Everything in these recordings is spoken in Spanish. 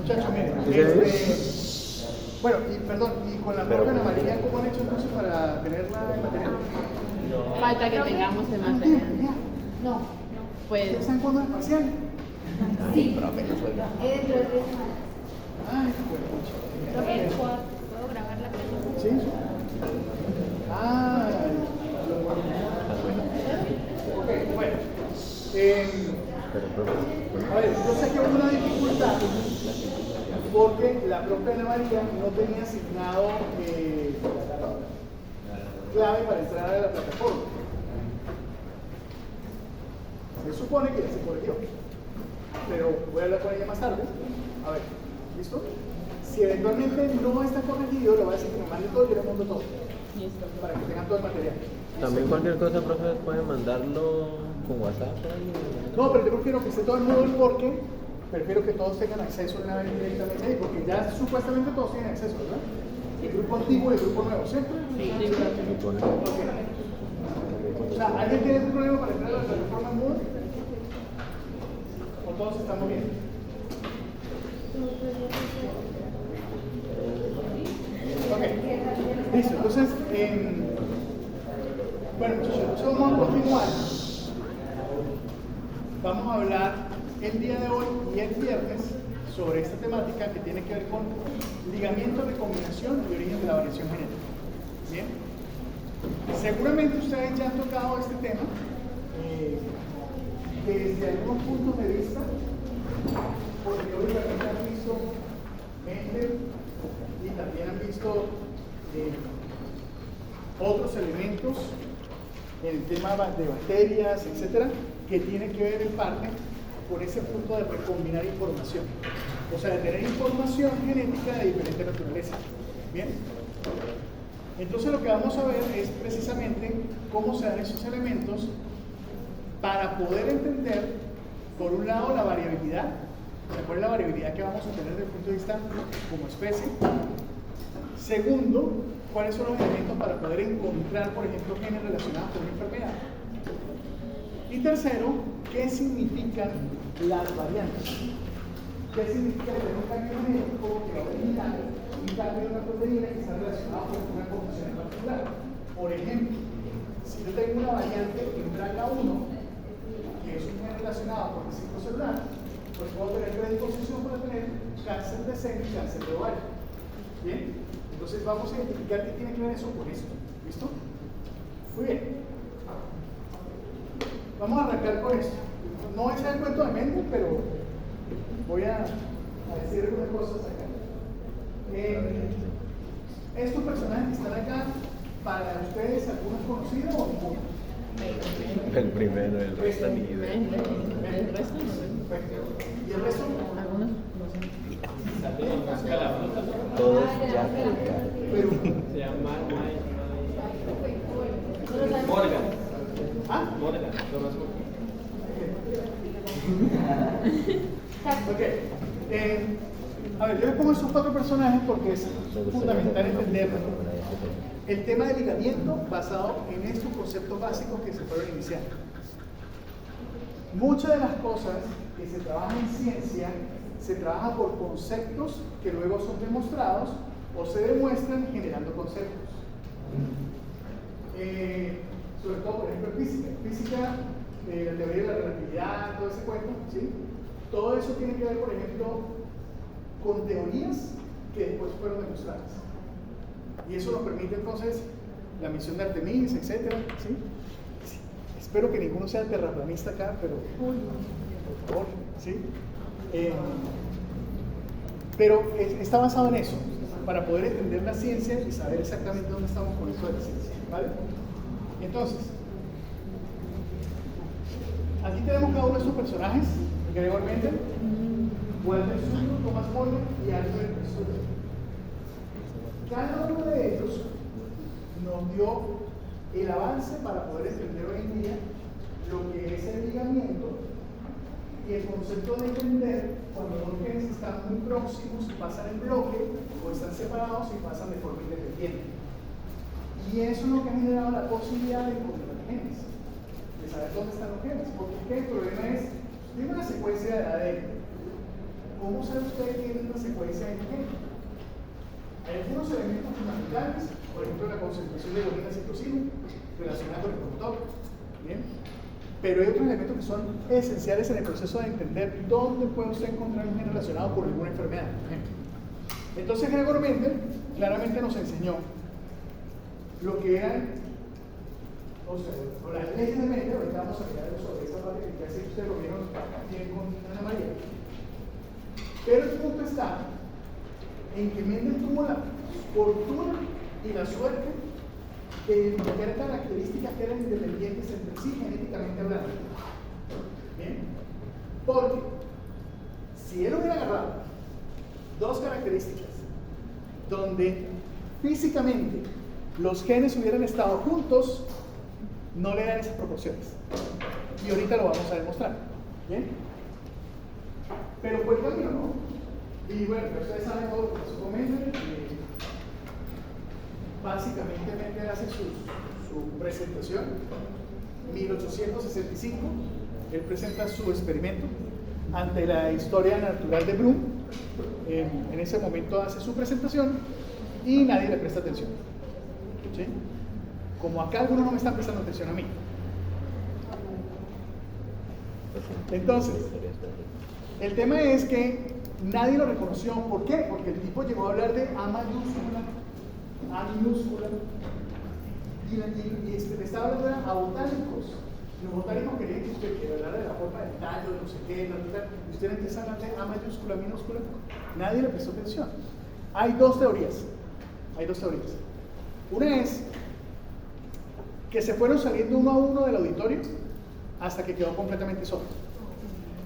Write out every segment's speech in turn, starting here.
Muchachos, miren, bueno, y perdón, y con la profe Ana María, ¿cómo han hecho entonces para tenerla en material? Falta que tengamos el material. No. Pues, ¿Ustedes saben cuándo es el parcial? Sí. Profe, no suelta. Es dentro de 3 semanas. Ay, bueno, mucho. ¿puedo grabar la clase? ¿Sí? Ah, ok, bueno. A ver, yo sé que hubo una dificultad porque la propia Ana María no tenía asignado clave para entrar a la plataforma. Se supone que ya se corrigió, pero voy a hablar con ella más tarde. A ver, ¿listo? Si eventualmente no está corregido, le voy a decir que me mande todo y yo le mando todo. Listo. Para que tengan todo el material. También cualquier cosa, profe, pueden mandarlo con WhatsApp. No, pero yo prefiero que esté todo el mundo porque prefiero que todos tengan acceso una vez directamente ahí, porque ya supuestamente todos tienen acceso, ¿verdad? El grupo antiguo y el grupo nuevo, ¿cierto? Sí. Okay. O sea, ¿alguien tiene algún problema para entrar a la plataforma Moodle? ¿O todos estamos bien? Ok, listo. Entonces, bueno, muchachos, entonces vamos a continuar. Vamos a hablar el día de hoy y el viernes sobre esta temática que tiene que ver con ligamiento, recombinación y origen de la variación genética. Bien. Seguramente ustedes ya han tocado este tema desde algunos puntos de vista, porque obviamente han visto Mendel y también han visto otros elementos en el tema de bacterias, etcétera, que tienen que ver en parte con ese punto de recombinar información, o sea, de tener información genética de diferente naturaleza. Bien. Entonces lo que vamos a ver es precisamente cómo se dan esos elementos para poder entender, por un lado, la variabilidad. ¿Cuál es la variabilidad que vamos a tener desde el punto de vista como especie? Segundo, cuáles son los elementos para poder encontrar, por ejemplo, genes relacionados con una enfermedad. Y tercero, ¿qué significan las variantes? ¿Qué significa tener un cambio genético que va a eliminar un cambio de una proteína que está relacionado con una condición en particular? Por ejemplo, si yo tengo una variante en BRCA1, que es un gen relacionado con el ciclo celular, pues puedo tener predisposición para tener cáncer de seno y cáncer de ovario. Bien, entonces vamos a identificar qué tiene que ver eso con esto. ¿Listo? Muy bien. Vamos a arrancar con esto. No voy a echar el cuento de Mendel, pero voy a decir algunas cosas acá. Estos personajes que están acá, para ustedes, ¿algunos conocidos o ninguno? El primero, el resto ni idea. El resto no sé. Perfecto. ¿Y el resto? Algunos no sé. Todos ya. Pero, Se llama Morgan. ¿ah? Morgan, lo más Ok. A ver, yo les pongo esos 4 personajes porque es fundamental entenderlo. El tema del ligamiento basado en estos conceptos básicos que se fueron iniciando. Muchas de las cosas que se trabajan en ciencia se trabaja por conceptos que luego son demostrados o se demuestran generando conceptos. Sobre todo, por ejemplo, en física. Física, la teoría de la relatividad, todo ese cuento, ¿sí? Todo eso tiene que ver, por ejemplo, con teorías que después fueron demostradas. Y eso nos permite entonces la misión de Artemis, etcétera, ¿sí? Sí. Espero que ninguno sea terraplanista acá, pero por favor, ¿sí? Pero está basado en eso, para poder entender la ciencia y saber exactamente dónde estamos con esto de la ciencia, ¿vale? Entonces, aquí tenemos cada uno de estos personajes, Gregor Mendel, Walter Suter, Thomas Molder y Alfred Wegener. Cada uno de ellos nos dio el avance para poder entender hoy en día lo que es el ligamiento y el concepto de entender cuando los genes están muy próximos y pasan en bloque o están separados y pasan de forma independiente. Y eso es lo que ha generado la posibilidad de encontrar genes, de saber dónde están los genes. Porque el problema es, tiene una secuencia de ADN ¿cómo sabe usted que tiene una secuencia de gen? Hay algunos elementos fundamentales, por ejemplo, la concentración de guanina citosina relacionada con el promotor. ¿Bien? Pero hay otros elementos que son esenciales en el proceso de entender dónde puede usted encontrar un gen relacionado con alguna enfermedad, por ejemplo. Entonces, Gregor Mendel claramente nos enseñó lo que eran, o sea, las leyes de Mendel. Ahorita vamos a mirar sobre esa parte que casi ustedes lo vieron bien con Ana María. Pero el punto está en que Mendel tuvo la fortuna y la suerte de identificar características que eran independientes entre sí genéticamente hablando. ¿Bien? Porque si él hubiera agarrado dos características donde físicamente los genes hubieran estado juntos, no le dan esas proporciones. Y ahorita lo vamos a demostrar. ¿Bien? Pero fue el camino, ¿no? Y bueno, ustedes saben todo lo que pasó con Mendel. Básicamente Mendel hace su presentación. 1865, él presenta su experimento ante la historia natural de Bloom. En ese momento hace su presentación y nadie le presta atención. ¿Sí? Como acá algunos no me están prestando atención a mí. Entonces, el tema es que nadie lo reconoció. ¿Por qué? Porque el tipo llegó a hablar de A mayúscula, A minúscula, y le estaba hablando de abotánicos. Los botánicos querían que usted hablara de la forma del tallo, de no sé qué, y usted empieza a hablar de A mayúscula, minúscula. Nadie le prestó atención. Hay dos teorías. Una es que se fueron saliendo uno a uno del auditorio hasta que quedó completamente solo.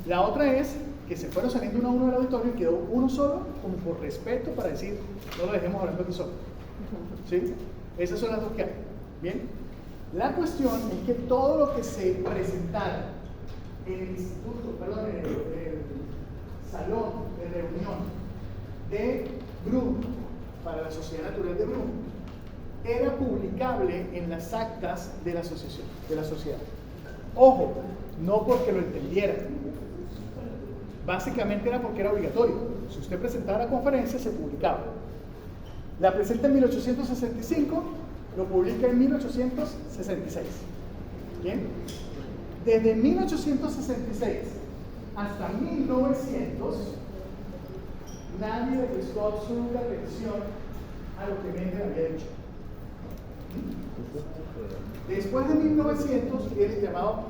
La otra es que se fueron saliendo uno a uno del auditorio y quedó uno solo, como por respeto, para decir, no lo dejemos hablando aquí solo. ¿Sí? Esas son las dos que hay. Bien. La cuestión es que todo lo que se presentara en el instituto, perdón, en el salón de reunión de Bloom para la Sociedad Natural de Bloom era publicable en las actas de la asociación, de la sociedad. Ojo, no porque lo entendieran. Básicamente era porque era obligatorio. Si usted presentaba la conferencia, se publicaba. La presenta en 1865, lo publica en 1866. ¿Bien? Desde 1866 hasta 1900, nadie le prestó absoluta atención a lo que Mendel había dicho. Después de 1900, viene el llamado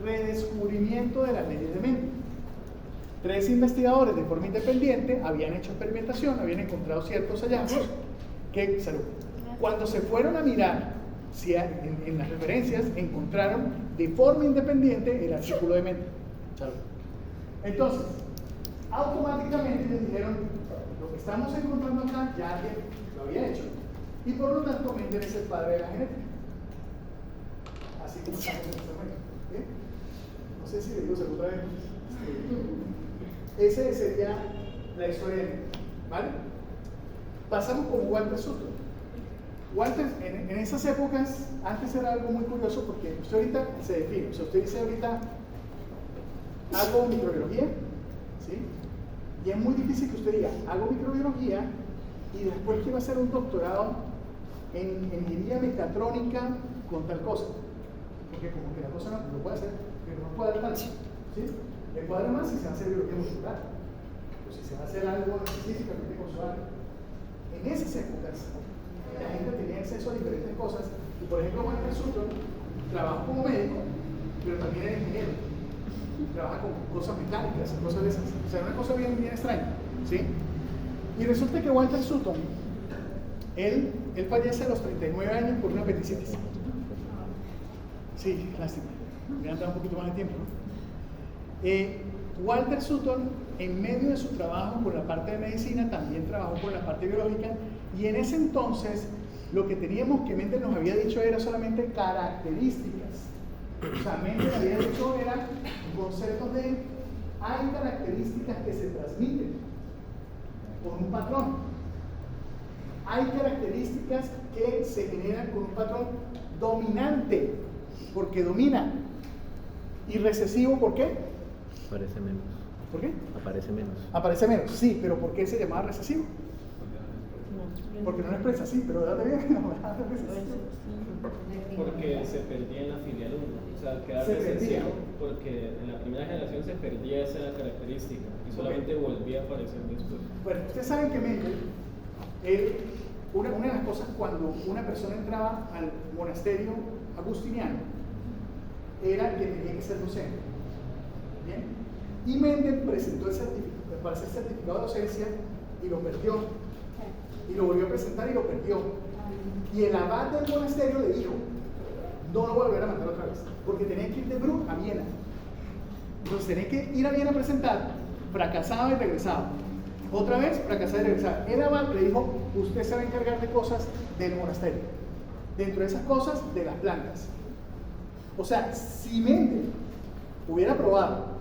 redescubrimiento de las leyes de Mendel. 3 investigadores de forma independiente habían hecho experimentación, habían encontrado ciertos hallazgos que, cuando se fueron a mirar en las referencias, encontraron de forma independiente el artículo de Mendel. Entonces, automáticamente les dijeron, lo que estamos encontrando acá ya alguien lo había hecho, y por lo tanto Mendel es el padre de la genética. Así como estamos en este momento. ¿Bien? No sé si le digo segunda vez. Esa sería la historia de Mendel. ¿Vale? Pasamos con Walter Sutton. Walter, en esas épocas, antes era algo muy curioso porque usted ahorita se define. O sea, usted dice ahorita, hago microbiología, ¿sí? Y es muy difícil que usted diga, hago microbiología y después quiero hacer un doctorado en ingeniería mecatrónica con tal cosa. Porque como que la cosa no lo puede hacer, pero no puede dar tanto, ¿sí? Le cuadra más si se va a hacer biología molecular, o si se va a hacer algo específicamente con su área. En esas épocas, la gente tenía acceso a diferentes cosas, y por ejemplo, Walter Sutton trabajó como médico, pero también era ingeniero. Trabaja con cosas mecánicas, cosas de esas. O sea, una cosa bien extraña, ¿sí? Y resulta que Walter Sutton, él fallece a los 39 años por una apendicitis. Sí, lástima. Me han dado un poquito más de tiempo, ¿no? Walter Sutton, en medio de su trabajo por la parte de medicina, también trabajó por la parte biológica, y en ese entonces lo que teníamos que Mendel nos había dicho era solamente características. O sea, Mendel había dicho era conceptos de hay características que se transmiten con un patrón. Hay características que se generan con un patrón dominante, porque domina. Y recesivo, ¿por qué? Parece menos. ¿Por qué? Aparece menos. Aparece menos, sí, pero ¿por qué se llamaba recesivo? No, Porque no lo expresa, sí, pero ¿de dónde viene? No, recesivo. Porque se perdía en la filial 1. O sea, quedaba Se perdía. recesivo porque en la primera generación se perdía esa característica y solamente volvía a aparecer después. Bueno, ustedes saben que Mendel, una de las cosas cuando una persona entraba al monasterio agustiniano era que tenía que ser docente. ¿Bien? Y Mendel presentó el certificado para ser certificado de docencia y lo perdió. Y lo volvió a presentar y lo perdió. Y el abad del monasterio le dijo: no lo voy a volver a mandar otra vez, porque tenía que ir de Brugg a Viena. Entonces tenía que ir a Viena a presentar, fracasaba y regresaba. Otra vez, fracasaba y regresaba. El abad le dijo: usted se va a encargar de cosas del monasterio. Dentro de esas cosas, de las plantas. O sea, si Mendel hubiera aprobado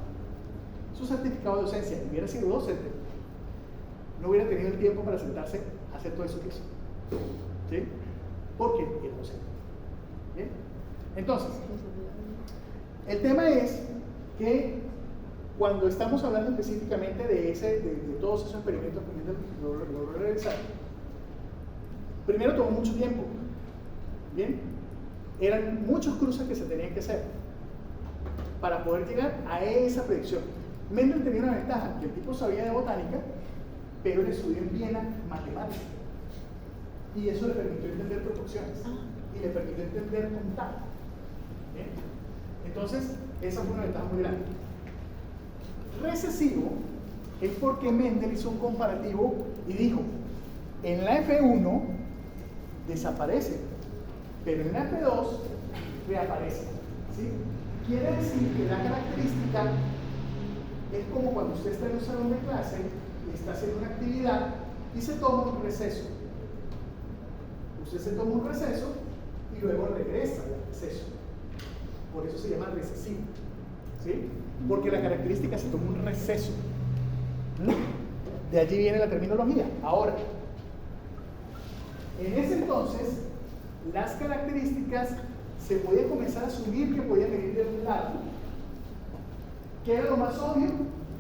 su certificado de docencia y hubiera sido docente, no hubiera tenido el tiempo para sentarse a hacer todo eso que hizo. ¿Sí? Porque era docente. ¿Bien? Entonces, el tema es que cuando estamos hablando específicamente de todos esos experimentos que Mendel logró realizar, primero tomó mucho tiempo. ¿Bien? Eran muchos cruces que se tenían que hacer para poder llegar a esa predicción. Mendel tenía una ventaja, que el tipo sabía de botánica, pero él estudió en Viena matemática. Y eso le permitió entender proporciones. Y le permitió entender contar. ¿Bien? Entonces, esa fue una ventaja muy grande. Recesivo es porque Mendel hizo un comparativo y dijo: en la F1 desaparece, pero en la F2 reaparece. ¿Sí? Quiere decir que la característica es como cuando usted está en un salón de clase y está haciendo una actividad y se toma un receso. Usted se toma un receso y luego regresa al receso. Por eso se llama recesivo. ¿Sí? Porque la característica se toma un receso. De allí viene la terminología. Ahora, en ese entonces, las características se podía comenzar a asumir que podían venir de un lado. ¿Qué era lo más obvio?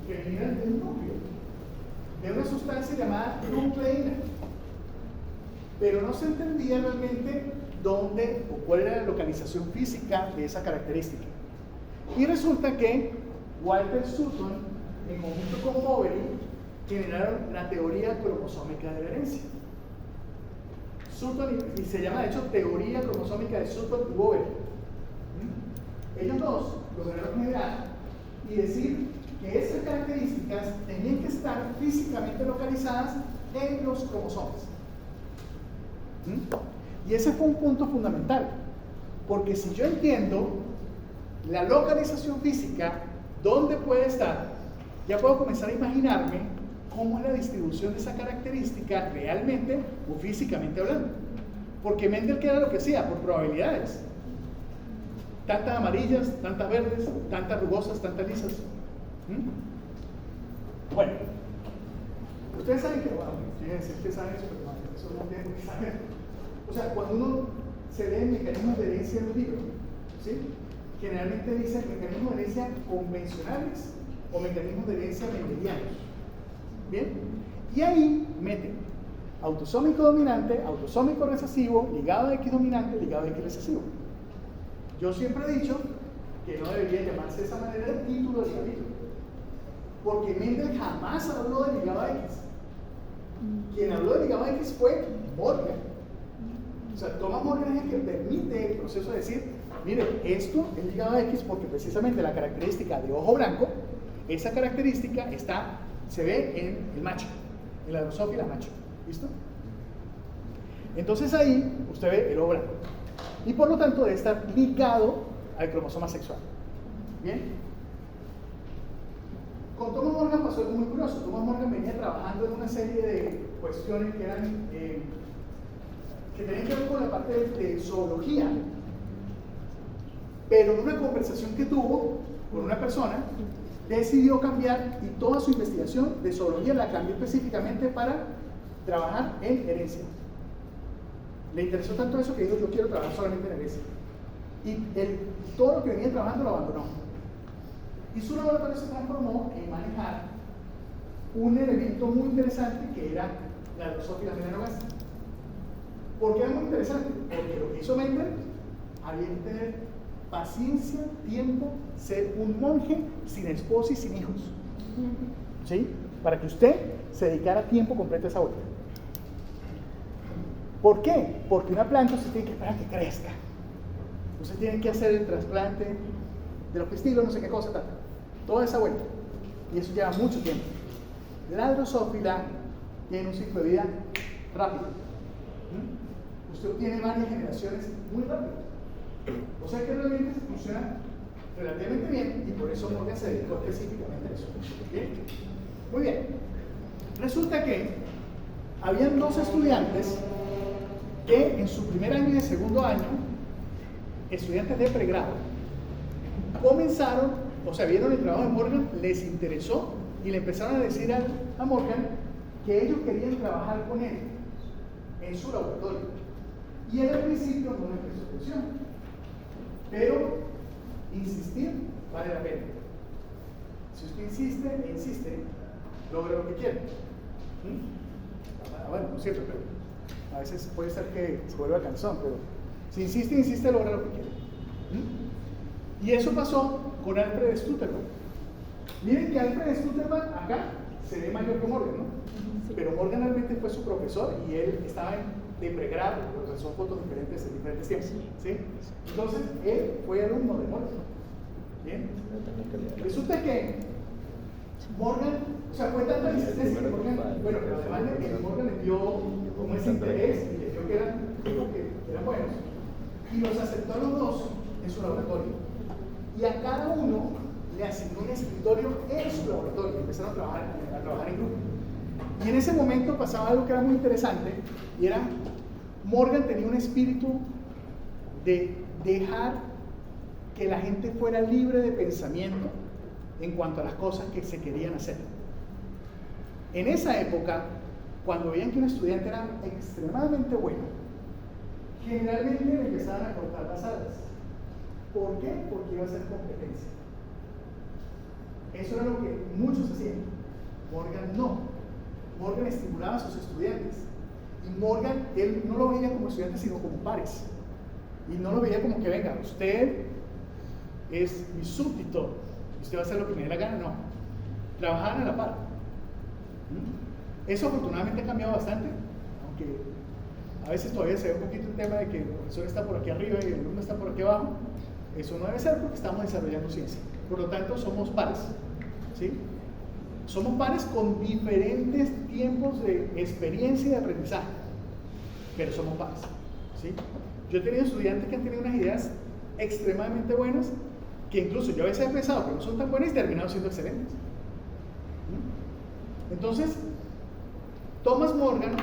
Que venían del núcleo, de una sustancia llamada nucleína. Pero no se entendía realmente dónde o cuál era la localización física de esa característica. Y resulta que Walter Sutton, en conjunto con Boveri, generaron la teoría cromosómica de la herencia. Sutton, y se llama de hecho teoría cromosómica de Sutton y Boveri. Ellos dos lograron generar y decir que esas características tenían que estar físicamente localizadas en los cromosomas. Y ese fue un punto fundamental, porque si yo entiendo la localización física, dónde puede estar, ya puedo comenzar a imaginarme cómo es la distribución de esa característica realmente o físicamente hablando. Porque Mendel, ¿qué era lo que hacía? Por probabilidades. Tantas amarillas, tantas verdes, tantas rugosas, tantas lisas. Bueno, ustedes saben que, bueno, fíjense, ustedes saben eso, pero no, eso no tienen que saber. O sea, cuando uno se lee mecanismos de herencia en un libro, ¿sí? Generalmente dicen mecanismos de herencia convencionales o mecanismos de herencia mendelianos. ¿Bien? Y ahí meten autosómico dominante, autosómico recesivo, ligado a X dominante, ligado a X recesivo. Yo siempre he dicho que no debería llamarse de esa manera el título del capítulo, porque Mendel jamás habló de ligado a X. Quien habló de ligado a X fue Morgan. O sea, Thomas Morgan es el que permite el proceso de decir: mire, esto es ligado a X porque precisamente la característica de ojo blanco, esa característica se ve en el macho, en la drosófila macho. ¿Listo? Entonces ahí usted ve el ojo blanco. Y por lo tanto debe estar ligado al cromosoma sexual. ¿Bien? Con Thomas Morgan pasó algo muy curioso. Thomas Morgan venía trabajando en una serie de cuestiones que eran que tenían que ver con la parte de zoología, pero en una conversación que tuvo con una persona, decidió cambiar y toda su investigación de zoología la cambió específicamente para trabajar en herencia. Le interesó tanto eso que dijo: yo quiero trabajar solamente en herencia. Y todo lo que venía trabajando lo abandonó. Y su laboratorio se transformó en manejar un elemento muy interesante que era la drosófila melanogaster. ¿Por qué era muy interesante? Porque lo que hizo Mendel había que tener paciencia, tiempo, ser un monje sin esposa y sin hijos. ¿Sí? Para que usted se dedicara tiempo completo a esa vuelta. ¿Por qué? Porque una planta usted tiene que esperar a que crezca. Usted tiene que hacer el trasplante de los pistilos, no sé qué cosa, tal. Toda esa vuelta. Y eso lleva mucho tiempo. La drosófila tiene un ciclo de vida rápido. Usted obtiene varias generaciones muy rápido. O sea que realmente funciona relativamente bien y por eso Morgan se dedicó específicamente a eso. ¿Bien? Muy bien. Resulta que habían dos estudiantes que en su primer año y de segundo año, estudiantes de pregrado, comenzaron, o sea, vieron el trabajo de Morgan, les interesó y le empezaron a decir a Morgan que ellos querían trabajar con él en su laboratorio. Y él al principio no le prestó atención, pero insistir vale la pena. Si usted insiste e insiste, logra lo que quiere. Bueno, no es cierto, pero a veces puede ser que se vuelva cansón, pero si insiste e insiste, logra lo que quiere. Y eso pasó con Alfred Stutterman. Miren que Alfred Stutterman acá se ve mayor que Morgan, ¿no? Pero Morgan realmente fue su profesor y él estaba de pregrado, porque son fotos diferentes en diferentes tiempos. ¿Sí? Entonces, él fue alumno de Morgan. ¿Bien? Resulta que Morgan, o sea, fue tanta insistencia que Morgan, bueno, pero además de que Morgan le dio como ese interés y le dio que eran buenos, y los aceptó a los dos en su laboratorio. Y a cada uno le asignó un escritorio en su laboratorio y empezaron a trabajar en grupo. Y en ese momento pasaba algo que era muy interesante, y era, Morgan tenía un espíritu de dejar que la gente fuera libre de pensamiento en cuanto a las cosas que se querían hacer. En esa época, cuando veían que un estudiante era extremadamente bueno, generalmente le empezaban a cortar las alas. ¿Por qué? Porque iba a ser competencia. Eso era lo que muchos hacían. Morgan no. Morgan estimulaba a sus estudiantes. Y Morgan, él no lo veía como estudiante, sino como pares. Y no lo veía como que, venga, usted es mi súbdito, usted va a hacer lo que me dé la gana. No. Trabajaban a la par. Eso afortunadamente ha cambiado bastante, aunque a veces todavía se ve un poquito el tema de que el profesor está por aquí arriba y el alumno está por aquí abajo. Eso no debe ser porque estamos desarrollando ciencia. Por lo tanto, somos pares. ¿Sí? Somos pares con diferentes tiempos de experiencia y de aprendizaje, pero somos pares. ¿Sí? Yo he tenido estudiantes que han tenido unas ideas extremadamente buenas, que incluso yo a veces he pensado que no son tan buenas y terminaron siendo excelentes. Entonces, Thomas Morgan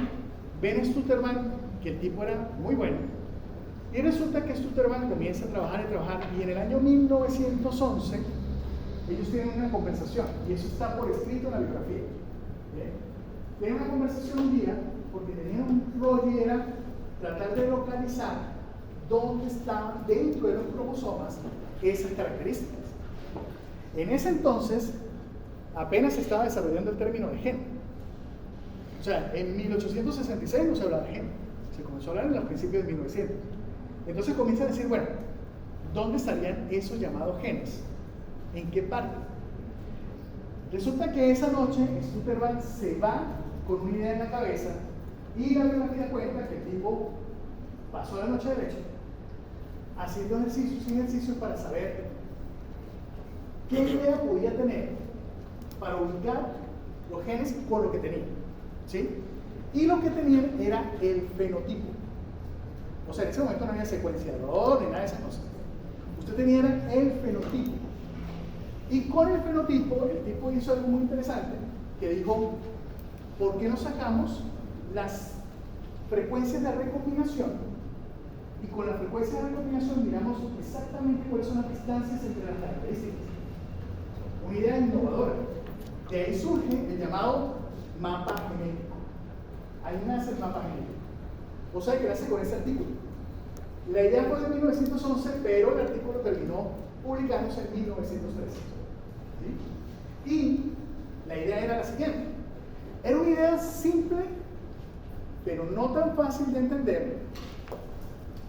ve en Stutterman que el tipo era muy bueno, y resulta que Stutterman comienza a trabajar, y en el año 1911 ellos tienen una conversación, y eso está por escrito en la bibliografía. ¿Bien? Tienen una conversación un día porque tenían un rollo y era tratar de localizar dónde estaban dentro de los cromosomas esas características. En ese entonces apenas se estaba desarrollando el término de gen. O sea, en 1866 no se hablaba de gen, se comenzó a hablar en los principios de 1900. Entonces comienza a decir, bueno, ¿dónde estarían esos llamados genes? ¿En qué parte? Resulta que esa noche Stutterman se va con una idea en la cabeza y la biografía cuenta que el tipo pasó la noche derecha haciendo ejercicios para saber qué idea podía tener para ubicar los genes con lo que tenía. ¿Sí? Y lo que tenían era el fenotipo. O sea, en ese momento no había secuenciador ni nada de esas cosas. Usted tenía el fenotipo. Y con el fenotipo, el tipo hizo algo muy interesante, que dijo, ¿por qué no sacamos las frecuencias de recombinación? Y con la frecuencia de recombinación miramos exactamente cuáles son las distancias entre las características. Una idea innovadora. De ahí surge el llamado mapa genético. Ahí nace el mapa genético. O sea, que nace con ese artículo. La idea fue de 1911, pero el artículo terminó publicándose en 1913. ¿sí? Y la idea era la siguiente. Era una idea simple, pero no tan fácil de entender.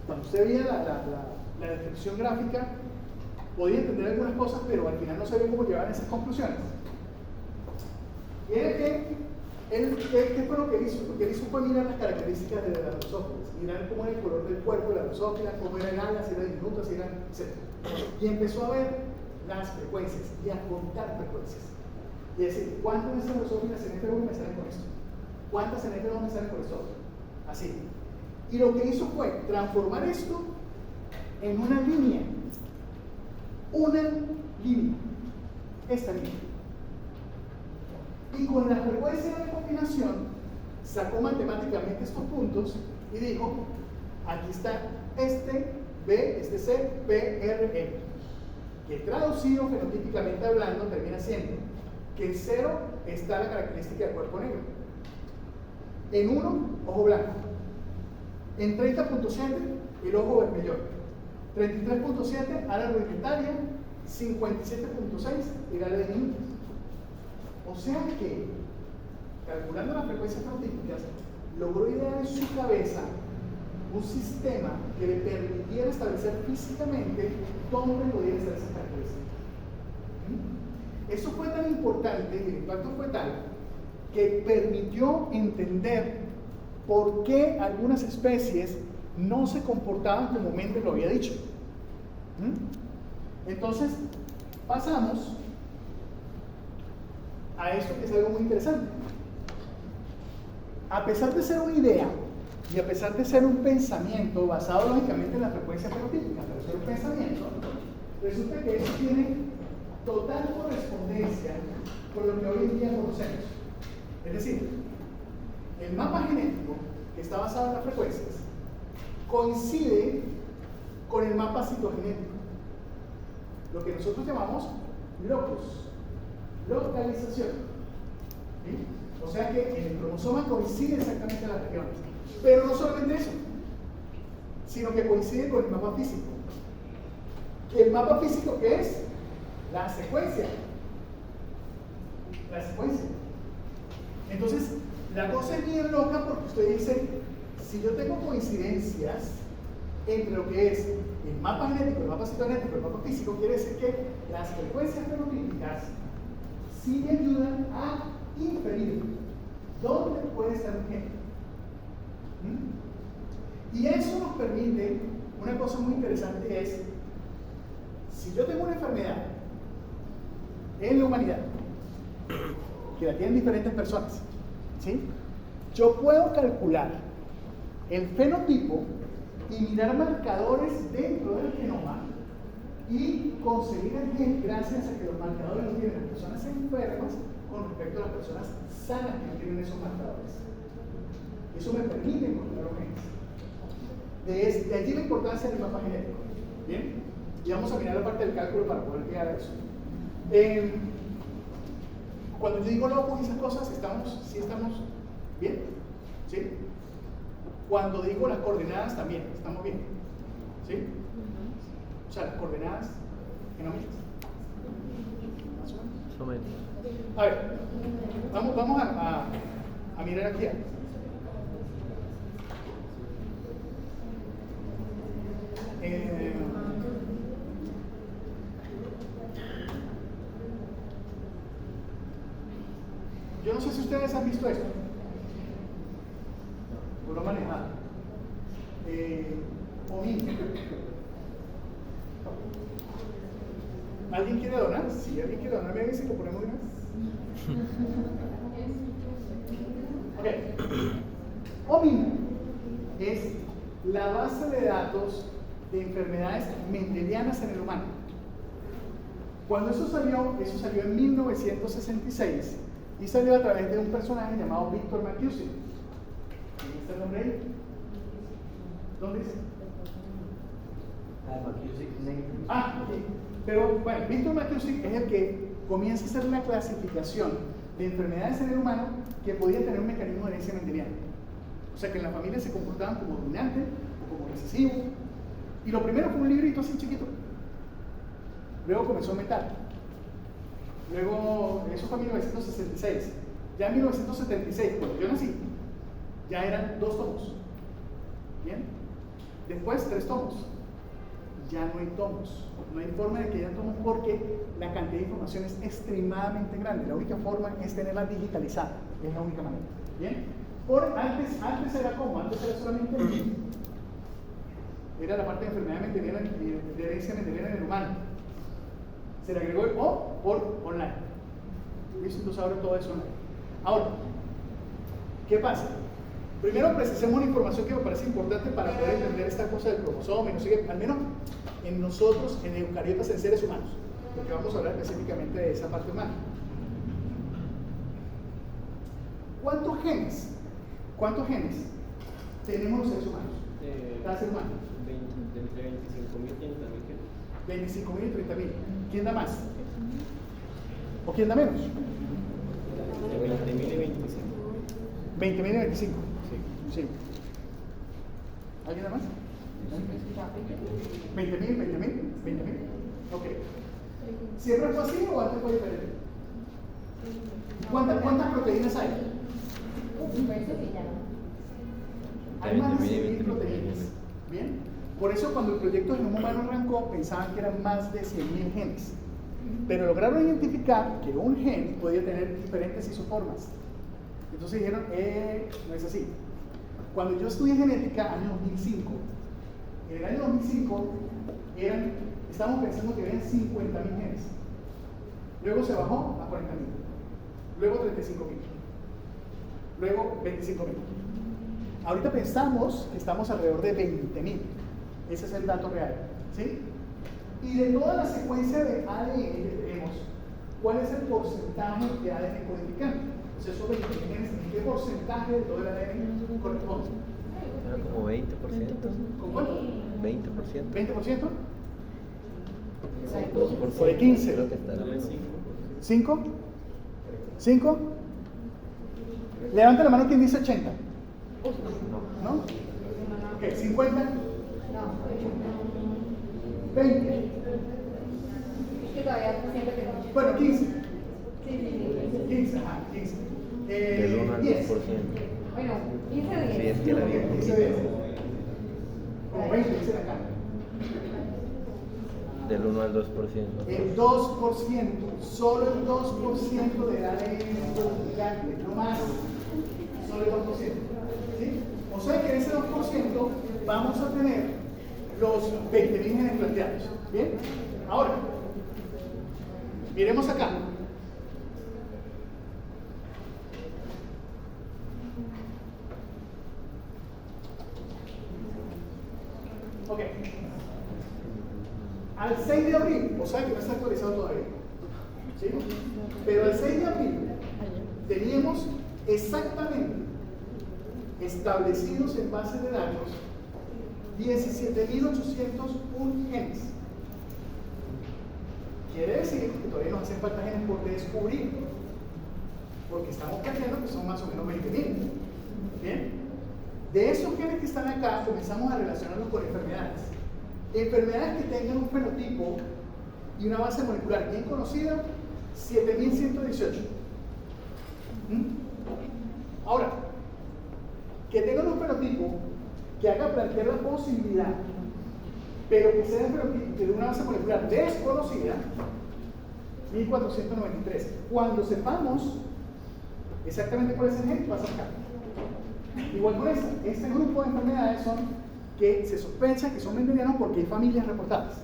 Cuando usted veía la descripción gráfica, podía entender algunas cosas, pero al final no sabía cómo llevar esas conclusiones. Y era que ¿qué fue lo que hizo? Lo que hizo fue mirar las características de la drosófila, mirar cómo era el color del cuerpo de la drosófila, cómo eran alas, si eran diminutas, si eran, etc. Y empezó a ver las frecuencias y a contar frecuencias. Y decir, ¿cuántas de esas drosófilas en este volumen me salen con esto? ¿Cuántas en este volumen me salen con esto? Así. Y lo que hizo fue transformar esto en una línea. Una línea. Esta línea. Y con la frecuencia de combinación sacó matemáticamente estos puntos y dijo, aquí está este B, este C, P, R, E, que traducido fenotípicamente hablando termina siendo que en 0 está la característica del cuerpo negro, en 1, ojo blanco, en 30.7 el ojo vermellón, 33.7 ala rudimentaria, 57.6 el ala diminuta. O sea que, calculando las frecuencias fenotípicas, logró idear en su cabeza un sistema que le permitiera establecer físicamente dónde podían estar esas características. Eso fue tan importante y el impacto fue tal que permitió entender por qué algunas especies no se comportaban como Mendel lo había dicho. Entonces, pasamos a esto que es algo muy interesante. A pesar de ser una idea y a pesar de ser un pensamiento basado lógicamente en la frecuencia fenotípica, pero ser un pensamiento, resulta que eso tiene total correspondencia con lo que hoy en día conocemos. Es decir, el mapa genético que está basado en las frecuencias coincide con el mapa citogenético, lo que nosotros llamamos locus, localización. ¿Sí? O sea que en el cromosoma coincide exactamente las regiones. Pero no solamente eso, sino que coincide con el mapa físico. ¿El mapa físico qué es? La secuencia. La secuencia. Entonces, la cosa es bien loca porque usted dice, si yo tengo coincidencias entre lo que es el mapa genético, el mapa citogenético, el mapa físico, quiere decir que las frecuencias fenotípicas sí me ayudan a inferir dónde puede estar un gen. Y eso nos permite, una cosa muy interesante es, si yo tengo una enfermedad en la humanidad, que la tienen diferentes personas, ¿sí? Yo puedo calcular el fenotipo y mirar marcadores dentro del genoma y conseguir el gen gracias a que los marcadores los tienen las personas enfermas con respecto a las personas sanas que no tienen esos marcadores. Eso me permite encontrar los genes. De allí la importancia del mapa genético. ¿Bien? Y vamos a mirar la parte del cálculo para poder llegar a eso. Cuando yo digo locos y esas cosas, ¿sí estamos bien? ¿Sí? Cuando digo las coordenadas también, ¿estamos bien? ¿Sí? O sea, las coordenadas genómicas. ¿Más o menos? A ver, vamos a mirar aquí. Yo no sé si ustedes han visto esto. Lo he manejado. Omin. ¿Alguien quiere donar? Si alguien quiere donar, me avisa y lo ponemos de una vez. Ok. Omin es la base de datos de enfermedades mendelianas en el humano. Cuando eso salió en 1966 y salió a través de un personaje llamado Victor McKusick. ¿Está el nombre ahí? ¿Dónde dice? Ok. Pero bueno, Victor McKusick es el que comienza a hacer una clasificación de enfermedades en el humano que podían tener un mecanismo de herencia mendeliana. O sea que en la familia se comportaban como dominante o como recesivo. Y lo primero fue un librito así chiquito. Luego comenzó a aumentar. Luego, eso fue en 1966. Ya en 1976, cuando yo nací, ya eran 2 tomos. ¿Bien? Después 3 tomos. Ya no hay tomos. No hay forma de que haya tomos porque la cantidad de información es extremadamente grande. La única forma es tenerla digitalizada. Es la única manera. ¿Bien? Antes era como, antes era solamente era la parte de enfermedad mendeliana, de herencia mendeliana en el humano. Se le agregó el O por online. ¿Listo? Entonces ahora todo eso online. Ahora, ¿qué pasa? Primero precisemos una información que me parece importante para poder entender esta cosa del cromosoma y no sé qué, al menos en nosotros, en eucariotas, en seres humanos, porque vamos a hablar específicamente de esa parte humana. ¿Cuántos genes tenemos los seres humanos? Cada ser humano. Entre 25.000 y 30.000. 25.000 y 30.000. ¿Quién da más? ¿O quién da menos? De 20.000 y 25. 20.000 y 25. Sí. Sí. ¿Alguien da más? 20.000, 20.000, 20.000. Ok. ¿Siempre fue así o antes fue diferente? ¿Cuántas proteínas hay? Hay más de 100.000 proteínas. ¿Bien? Por eso cuando el proyecto Genoma Humano arrancó, pensaban que eran más de 100.000 genes. Pero lograron identificar que un gen podía tener diferentes isoformas. Entonces dijeron, no es así. Cuando yo estudié genética, año 2005, en el año 2005 estábamos pensando que habían 50.000 genes. Luego se bajó a 40.000. Luego 35.000. Luego 25.000. Ahorita pensamos que estamos alrededor de 20.000. Ese es el dato real. ¿Sí? Y de toda la secuencia de ADN que tenemos, ¿cuál es el porcentaje de ADN codificante? O sea, esos 20.000 genes, ¿en qué porcentaje de todo el ADN corresponde? Era como 20%. ¿Con cuánto? 20%. ¿20%? Por ¿O de 15? Creo que estará Dame menos. 5. ¿5? ¿5? Levanta la mano quien dice 80. ¿No? Ok, 50. 20. Bueno, 15. 15, ajá, 15. Del 1 al 10. 2%. Bueno, 15 días. Sí, es que era bien 15 poquito. días. Como 20, dicen acá. Del 1 al 2%. El 2%, solo el 2% del ADN codificante, no más. Solo el 2%. ¿Sí? O sea que en ese 2% vamos a tener los 20.000 genes planteados. ¿Bien? Ahora, miremos acá. Ok. Al 6 de abril, o sea que no está actualizado todavía. ¿Sí? Pero al 6 de abril teníamos exactamente establecidos en base de datos 17.801 genes. Quiere decir que todavía nos hacen falta genes por descubrir, porque estamos planteando que son más o menos 20.000. ¿Bien? De esos genes que están acá, comenzamos a relacionarlos con enfermedades. Enfermedades que tengan un fenotipo y una base molecular bien conocida, 7.118. Ahora, que tengan un fenotipo que haga plantear la posibilidad, pero que sea un fenotipo de una base molecular desconocida, 1.493. Cuando sepamos exactamente cuál es el gen, pasa acá. Igual con esta. Este grupo de enfermedades son que se sospecha que son mendelianos porque hay familias reportadas,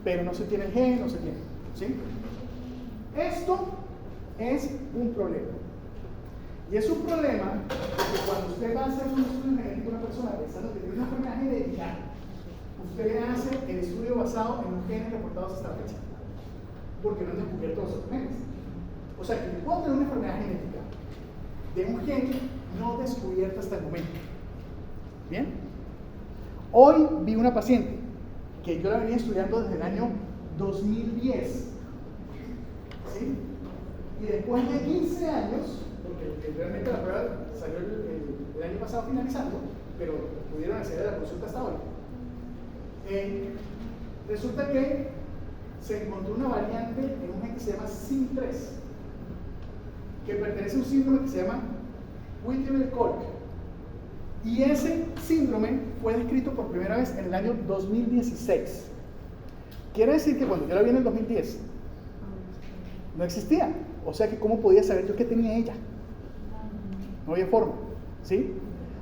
pero no se tiene el gen, no se tiene. ¿Sí? Esto es un problema. Y es un problema porque cuando usted va a hacer un estudio genético de una persona pensando que tiene una enfermedad genética, usted hace el estudio basado en los genes reportados hasta la fecha, porque no han descubierto los otros genes. O sea, que yo puedo tener una enfermedad genética de un gen no descubierto hasta el momento. ¿Bien? Hoy vi una paciente que yo la venía estudiando desde el año 2010. ¿Sí? Y después de 15 años, porque realmente la prueba salió el año pasado finalizando, pero pudieron acceder a la consulta hasta hoy. Resulta que se encontró una variante en un gen que se llama SIM3, que pertenece a un síndrome que se llama Whittier-Colk. Y ese síndrome fue descrito por primera vez en el año 2016. Quiere decir que cuando yo la vi en el 2010, no existía. O sea que ¿cómo podía saber yo qué tenía ella? No había forma, ¿sí?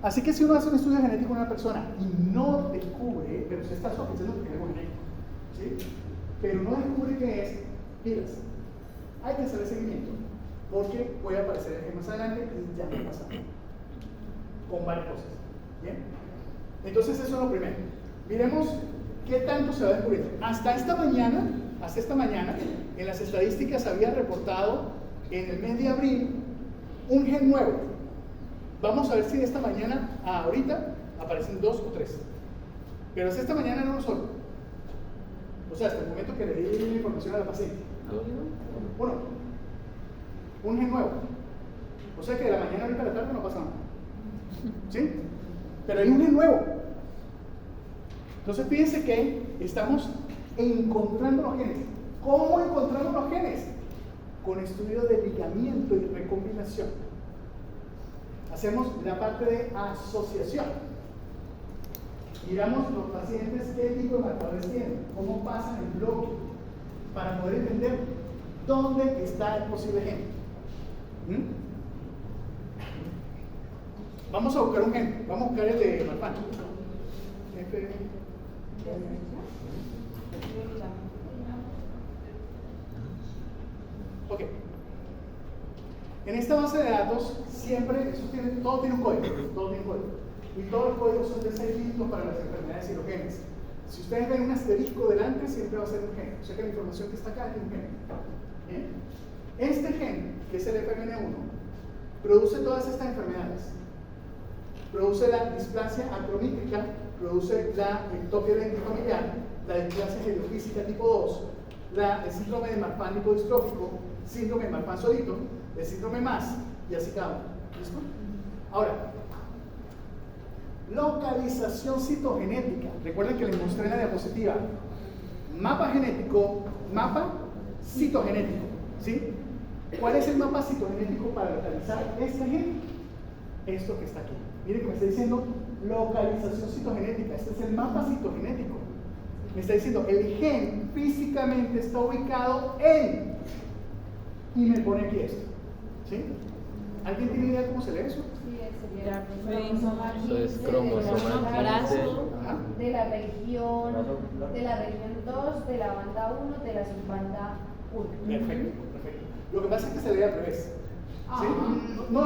Así que si uno hace un estudio genético en una persona y no descubre, pero se está sospechando que es algo genético, ¿sí? Pero no descubre qué es, pilas, hay que hacer el seguimiento, porque puede aparecer el gen más adelante y ya no pasa con varias cosas, ¿bien? Entonces eso es lo primero. Miremos qué tanto se va descubriendo. Hasta esta mañana, en las estadísticas había reportado en el mes de abril un gen nuevo. Vamos a ver si de esta mañana a ahorita aparecen 2 o 3. Pero hasta esta mañana no uno solo. O sea, hasta el momento que le di la información a la paciente. Uno. Un gen nuevo. O sea que de la mañana ahorita a la tarde no pasa nada. ¿Sí? Pero hay un gen nuevo. Entonces fíjense que estamos encontrando los genes. ¿Cómo encontramos los genes? Con estudios de ligamiento y recombinación. Hacemos la parte de asociación. Miramos los pacientes qué tipo de marcadores tienen, cómo pasan el bloque, para poder entender dónde está el posible gen. Vamos a buscar un gen, vamos a buscar el de Marfan. Ok. En esta base de datos, siempre, todo tiene un código, y todos los códigos son de 6 dígitos para las enfermedades y los genes. Si ustedes ven un asterisco delante, siempre va a ser un gen. O sea que la información que está acá es un gen. ¿Bien? Este gen, que es el FMN1, produce todas estas enfermedades. Produce la displasia acromítrica, produce la ectopia lentofamiliar, la displasia heliofísica tipo 2, el síndrome de Marfan lipodistrófico, síndrome de Marfan solito, el síndrome MAS, y así cada uno. ¿Listo? Ahora, localización citogenética. Recuerden que les mostré en la diapositiva mapa genético, mapa citogenético. ¿Sí? ¿Cuál es el mapa citogenético para localizar este gen? Esto que está aquí. Miren que me está diciendo localización citogenética. Este es el mapa citogenético. Me está diciendo el gen físicamente está ubicado en. Y me pone aquí esto. ¿Sí? ¿Alguien tiene idea cómo se lee eso? Eso es cromosoma 15. De la región 2, de la banda 1, de la subbanda 1. Perfecto. Lo que pasa es que se lee al revés. ¿Sí? No.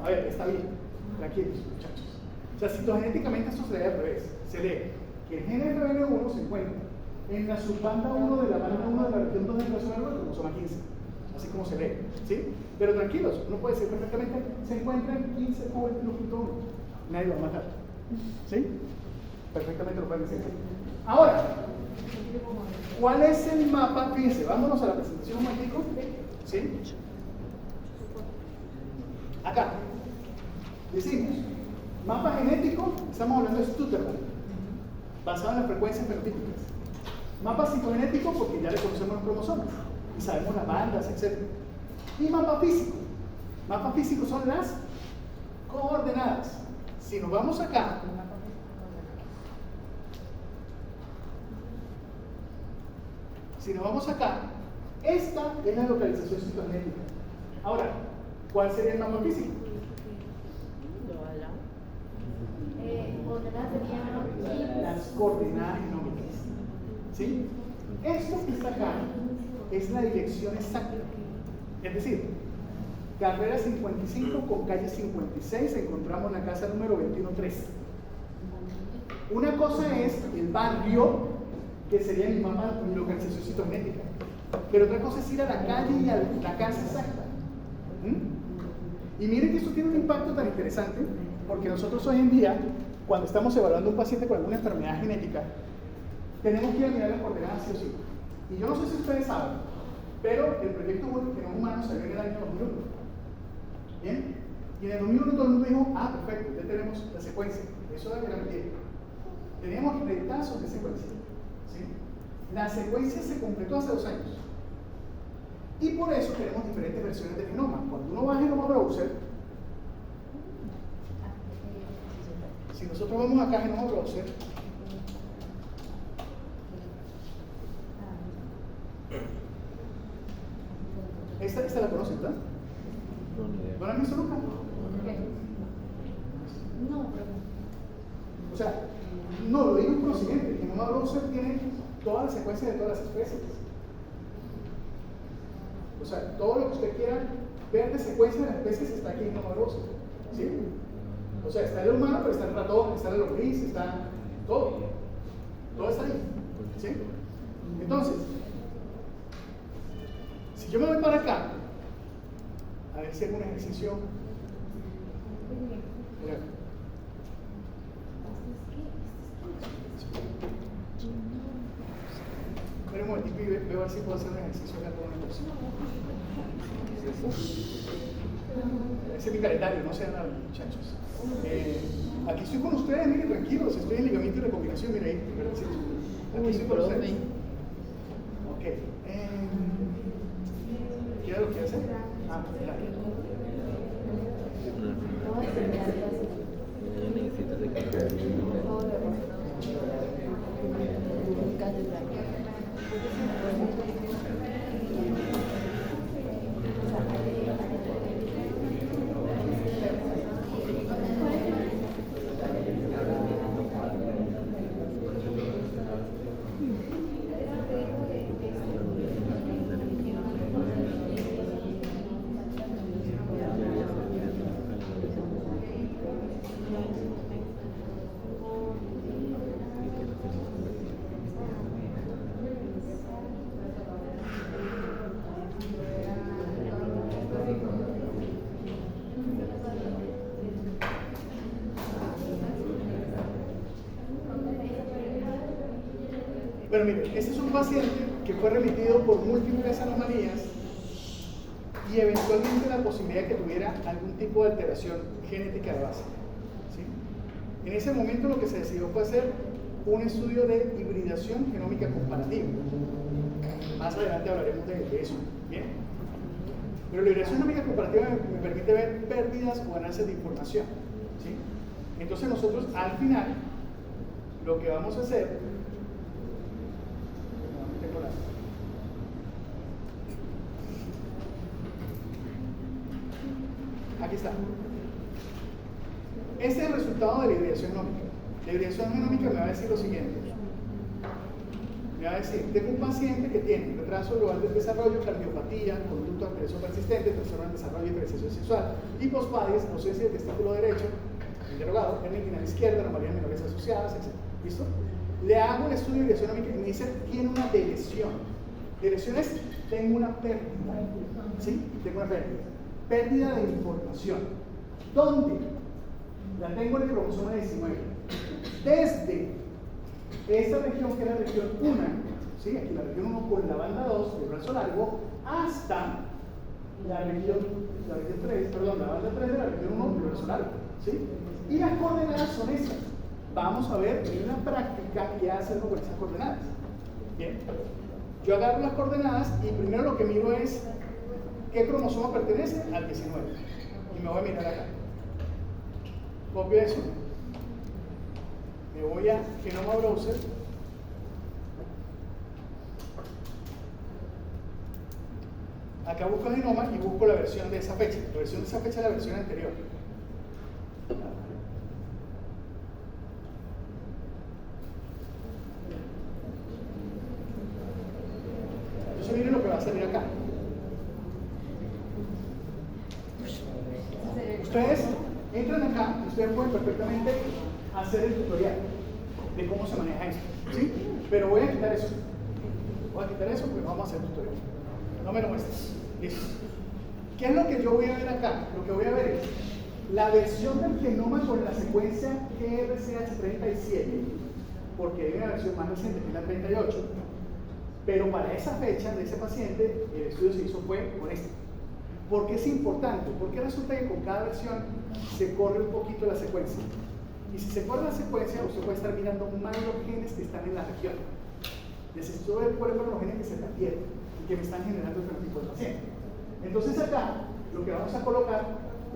A ver, está bien. Tranquilos, muchachos. O sea, citogenéticamente esto se lee al revés. Se lee que el gen FBN1 se encuentra en la subbanda 1 de la banda 1 de la región 2 del cromosoma, cromosoma 15. Así como se lee. ¿Sí? Pero tranquilos, uno puede decir perfectamente, se encuentra en 15.1. Nadie lo va a matar. ¿Sí? Perfectamente lo pueden decir. Ahora, ¿cuál es el mapa? Fíjense, vámonos a la presentación un momentico. ¿Sí? Acá. Decimos, mapa genético, estamos hablando de Stutterman, basado en las frecuencias fenotípicas. Mapa citogenético, porque ya le conocemos los cromosomas y sabemos las bandas, etc. Y mapa físico. Mapa físico son las coordenadas. Si nos vamos acá, esta es la localización citogenética. Ahora, ¿cuál sería el mapa físico? Las coordenadas genómicas. ¿Sí? Esto que está acá es la dirección exacta. Es decir, carrera 55 con calle 56 encontramos la casa número 213. Una cosa es el barrio, que sería mi mapa, mi localización citogenética. Pero otra cosa es ir a la calle y a la casa exacta. Y miren que esto tiene un impacto tan interesante, porque nosotros hoy en día, cuando estamos evaluando a un paciente con alguna enfermedad genética, tenemos que ir a mirar las coordenadas sí o sí. Y yo no sé si ustedes saben, pero el proyecto Genoma Humano salió en el año 2001. ¿Bien? Y en el 2001 todo el mundo dijo, perfecto, ya tenemos la secuencia. Eso era mentira. Teníamos retazos de secuencia. ¿Sí? La secuencia se completó hace 2 años. Y por eso tenemos diferentes versiones del genoma. Cuando uno va a Genoma Browser, si nosotros vamos acá a Genoma Browser, esta la conocen, ¿verdad? No, ni idea. ¿No la han visto nunca? No, pero O sea, no, lo digo por lo siguiente: el Genoma Browser tiene todas las secuencias de todas las especies. O sea, todo lo que usted quiera ver de secuencia de las especies está aquí en Genoma Browser. ¿Sí? O sea, está el humano, pero está el ratón, está el lombriz, está todo. Todo está ahí. ¿Sí? Entonces, si yo me voy para acá, a ver si hago un ejercicio. Mira. Espera un momentito y veo a ver si puedo hacer un ejercicio acá con una cosa. Ese es mi calendario, no sean nada, muchachos. Aquí estoy con ustedes, miren, tranquilos, estoy en ligamiento y recombinación, mira ahí. Aquí estoy con ustedes. Ok. ¿Qué es lo que hace? Ah, mira. Necesitas de cargar. Bueno, miren, este es un paciente que fue remitido por múltiples anomalías y eventualmente la posibilidad de que tuviera algún tipo de alteración genética de base. ¿Sí? En ese momento lo que se decidió fue hacer un estudio de hibridación genómica comparativa. Más adelante hablaremos de eso. ¿Bien? Pero la hibridación genómica comparativa me permite ver pérdidas o ganancias de información. ¿Sí? Entonces nosotros al final lo que vamos a hacer... Aquí está. Este es el resultado de la hibridación genómica. La hibridación genómica me va a decir lo siguiente. Me va a decir, tengo un paciente que tiene retraso global del desarrollo, cardiopatía, conducto arterioso persistente, trastorno del desarrollo y diferenciación sexual, hipospadias, ausencia de testículo derecho, interrogado, hernia inguinal izquierda, anomalías menores asociadas, etc. ¿Listo? Le hago el estudio de hibridación genómica y me dice, tiene una deleción. Deleción es, tengo una pérdida. ¿Sí? Tengo una pérdida. Pérdida de información. ¿Dónde? La tengo en el cromosoma 19. Desde esta región, que es la región 1, ¿sí? Aquí la región 1 por la banda 2 del brazo largo, hasta la región 3, perdón, la banda 3 de la región 1 del brazo largo, ¿sí? Y las coordenadas son estas. Vamos a ver en una práctica qué hacerlo con esas coordenadas. Bien. Yo agarro las coordenadas y primero lo que miro es ¿qué cromosoma pertenece? Al 19. Y me voy a mirar acá. Copio eso. Me voy a Genoma Browser. Acá busco genoma y busco la versión de esa fecha. La versión de esa fecha es la versión anterior. Entonces miren lo que va a salir acá. Ustedes entran acá y ustedes pueden perfectamente hacer el tutorial de cómo se maneja esto, ¿sí? Pero voy a quitar eso. Voy a quitar eso porque vamos a hacer el tutorial. No me lo muestres. Listo. ¿Qué es lo que yo voy a ver acá? Lo que voy a ver es la versión del genoma con la secuencia GRCH37, porque hay una versión más reciente que es la 38, pero para esa fecha de ese paciente el estudio se hizo fue con esta. ¿Por qué es importante? Porque resulta que con cada versión se corre un poquito la secuencia. Y si se corre la secuencia, usted puede estar mirando mal los genes que están en la región. Necesito ver cuáles fueron los genes que se perdieron y que me están generando el fenotipo del paciente. Entonces acá lo que vamos a colocar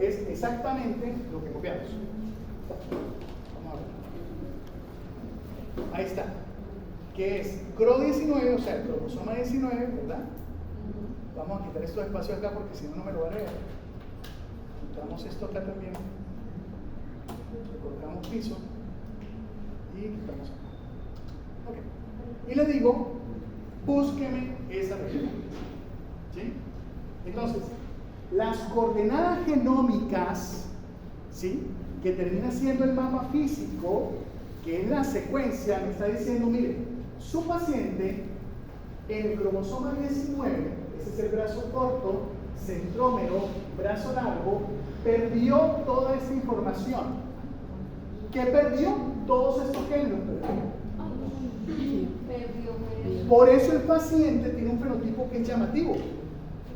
es exactamente lo que copiamos. Vamos a ver. Ahí está. Que es CRO19, o sea, el cromosoma 19, ¿verdad? Vamos a quitar estos espacios acá porque si no, no me lo va a leer. Quitamos esto acá también. Le colocamos piso y quitamos acá. Ok. Y le digo, búsqueme esa región. ¿Sí? Entonces, las coordenadas genómicas, ¿sí?, que termina siendo el mapa físico, que es la secuencia, me está diciendo, mire, su paciente en el cromosoma 19, ese es el brazo corto, centrómero, brazo largo, perdió toda esa información. ¿Qué perdió? Todos estos géneros perdió. Por eso el paciente tiene un fenotipo que es llamativo.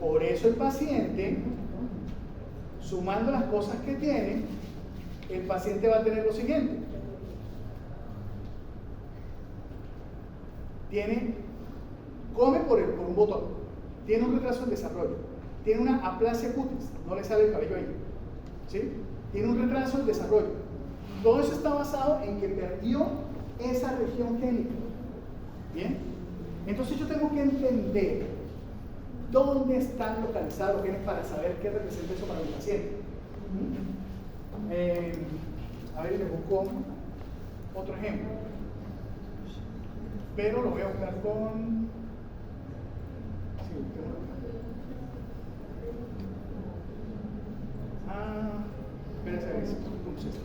Por eso el paciente, sumando las cosas que tiene, el paciente va a tener lo siguiente. Come por un botón, tiene un retraso en desarrollo, tiene una aplasia cutis, no le sale el cabello ahí, ¿sí? Tiene un retraso en desarrollo. Todo eso está basado en que perdió esa región génica. ¿Bien? Entonces yo tengo que entender dónde están localizados los genes para saber qué representa eso para mi paciente. A ver, les busco otro ejemplo. Pero lo voy a buscar con... Sí, espérense a ver si ¿cómo es esto?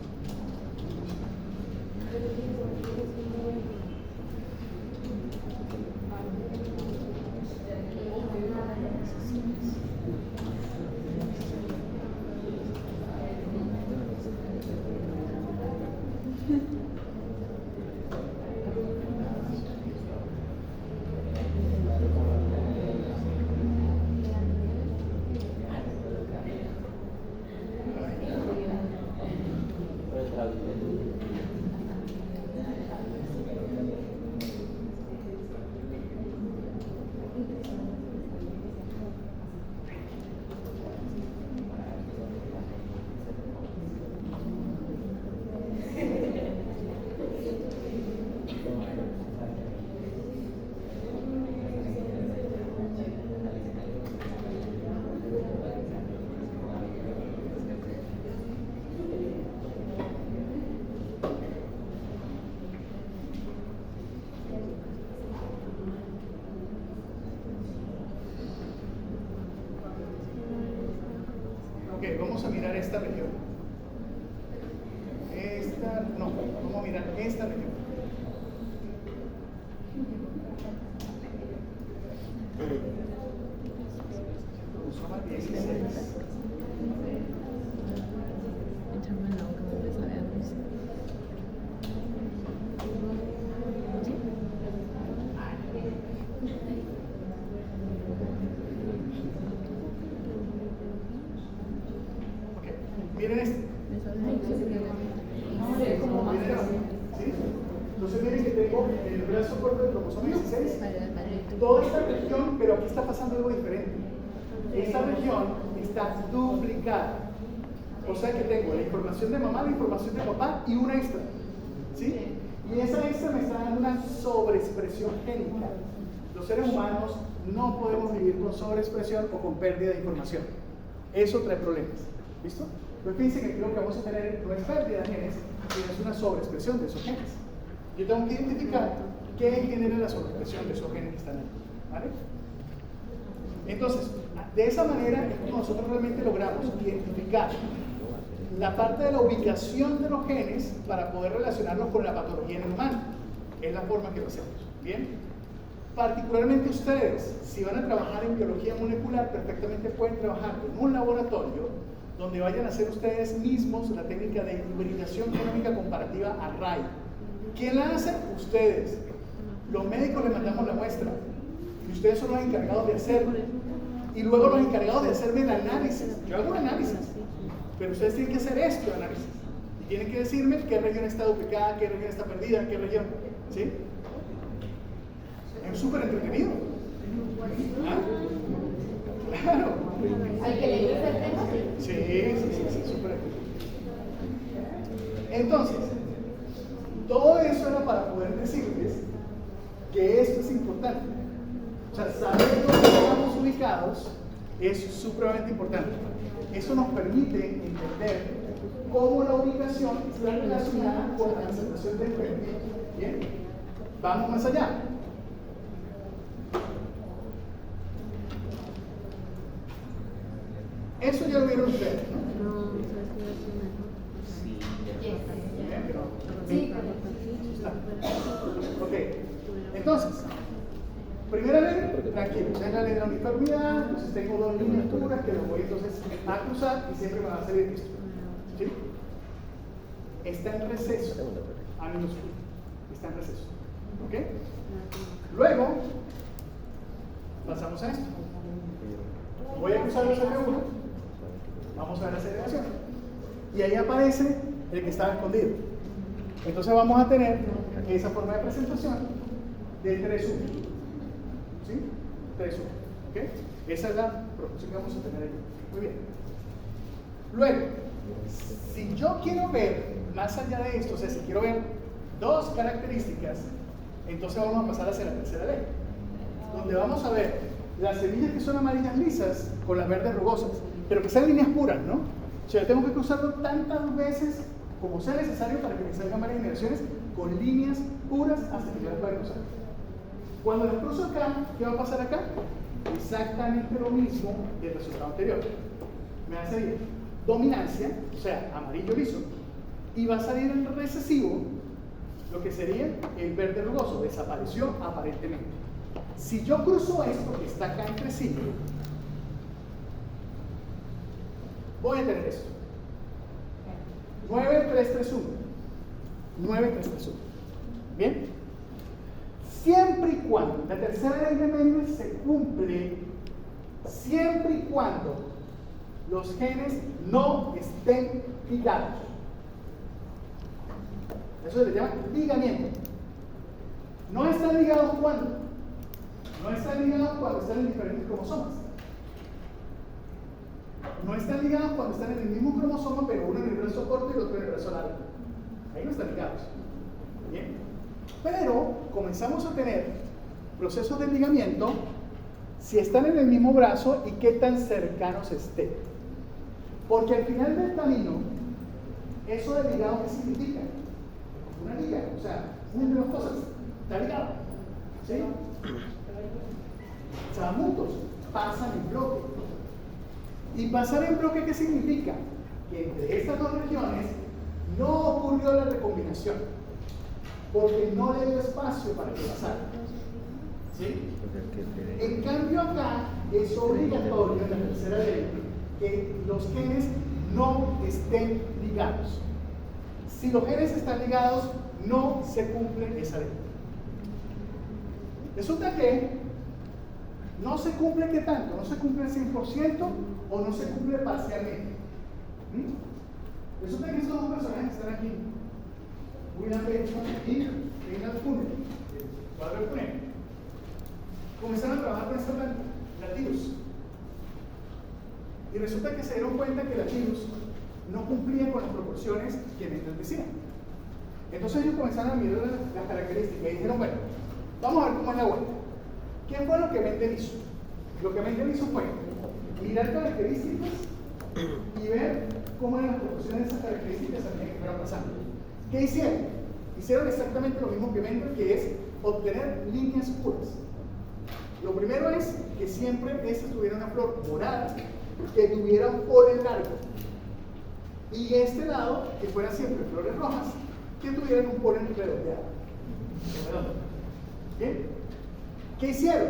Vamos a mirar esta región. Vamos a mirar esta región. Cromosoma 16. Miren esto. ¿Sí? Entonces miren que tengo el brazo corto del cromosoma 16. Toda esta región, pero aquí está pasando algo diferente. Esta región está duplicada. O sea que tengo la información de mamá, la información de papá y una extra. ¿Sí? Y esa extra me está dando una sobreexpresión génica. Los seres humanos no podemos vivir con sobreexpresión o con pérdida de información. Eso trae problemas. ¿Listo? Pues fíjense que lo que vamos a tener no es pérdida de genes, sino es una sobreexpresión de esos genes. Yo tengo que identificar qué genera la sobreexpresión de esos genes que están ahí. ¿Vale? Entonces, de esa manera es como nosotros realmente logramos identificar la parte de la ubicación de los genes para poder relacionarlos con la patología en el humano. Es la forma que lo hacemos. ¿Bien? Particularmente ustedes, si van a trabajar en biología molecular, perfectamente pueden trabajar en un laboratorio donde vayan a hacer ustedes mismos la técnica de hibridación genómica comparativa a RAI. ¿Quién la hace? Ustedes. Los médicos les mandamos la muestra y ustedes son los encargados de hacerlo. Y luego los encargados de hacerme el análisis. Yo hago un análisis, pero ustedes tienen que hacer esto de análisis. Y tienen que decirme qué región está duplicada, qué región está perdida, qué región. ¿Sí? En es súper entretenido. ¿Ah? Claro. Al que le gusta el tema, sí. Sí, súper entretenido. Entonces, todo eso era para poder decirles que esto es importante. O sea, saber dónde estamos ubicados es supremamente importante. Eso nos permite entender cómo la ubicación está relacionada con la presentación del frente. Bien, vamos más allá. Eso ya lo vieron ustedes, ¿no? Bien, pero- Sí. Ok, entonces, primera ley, tranquilo, esa es la ley de la uniformidad. Entonces tengo dos líneas puras que lo voy entonces a cruzar y siempre me va a salir esto. ¿Sí? Está en receso, a minúscula, está en receso. ¿Ok? Luego, pasamos a esto. Voy a cruzar los F1, vamos a ver la segregación. Y ahí aparece el que estaba escondido. Entonces vamos a tener esa forma de presentación de 3-1. ¿Sí? 3-1. ¿Ok? Esa es la proporción que vamos a tener aquí. Muy bien. Luego, si yo quiero ver más allá de esto, o sea, si quiero ver dos características, entonces vamos a pasar hacia la tercera ley, donde vamos a ver las semillas que son amarillas lisas con las verdes rugosas, pero que sean líneas puras, ¿no? O sea, yo tengo que cruzarlo tantas veces como sea necesario para que me salgan varias generaciones con líneas puras hasta que yo las pueda cruzar. Cuando las cruzo acá, ¿qué va a pasar acá? Exactamente lo mismo del resultado anterior. Me va a salir dominancia, o sea, amarillo liso, y va a salir el recesivo, lo que sería el verde rugoso, desapareció aparentemente. Si yo cruzo esto que está acá entre sí, voy a tener esto. 9-3-3-1. 9-3-3-1. ¿Bien? Siempre y cuando, la tercera ley de Mendel se cumple siempre y cuando los genes no estén ligados. Eso se le llama ligamiento. No están ligados cuando. No están ligados cuando están en diferentes cromosomas. No están ligados cuando están en el mismo cromosoma, pero uno en el brazo corto y el otro en el brazo largo. Ahí no están ligados. Bien. Pero comenzamos a tener procesos de ligamiento si están en el mismo brazo y qué tan cercanos estén. Porque al final del camino, eso de ligado, ¿qué significa? Una liga, o sea, una de las cosas está ligado. ¿Sí? O sea, juntos, pasan en bloque. ¿Y pasar en bloque qué significa? Que entre estas dos regiones no ocurrió la recombinación, porque no le dio espacio para que pasara. ¿Sí? En cambio acá es obligatorio en la tercera ley que los genes no estén ligados. Si los genes están ligados, no se cumple esa ley. Resulta que no se cumple ¿qué tanto? No se cumple al 100% o no se cumple parcialmente. Resulta que estos dos personajes que están aquí, William Benson y Reinhard Kuhn, el cuadro de Kuhn, comenzaron a trabajar con esta planta, la Tirus. Y resulta que se dieron cuenta que la Tirus no cumplía con las proporciones que Mendel decía. Entonces ellos comenzaron a mirar las características y dijeron, bueno, vamos a ver cómo es la vuelta. ¿Qué fue lo que Mendel hizo? Lo que Mendel hizo fue mirar características y ver cómo eran las proporciones de esas características a medida que fueran pasando. ¿Qué hicieron? Hicieron exactamente lo mismo que Mendel, que es obtener líneas puras. Lo primero es que siempre esta tuviera una flor morada, que tuviera un polen largo. Y este lado, que fueran siempre flores rojas, que tuvieran un polen redondeado. ¿Bien? ¿Qué hicieron?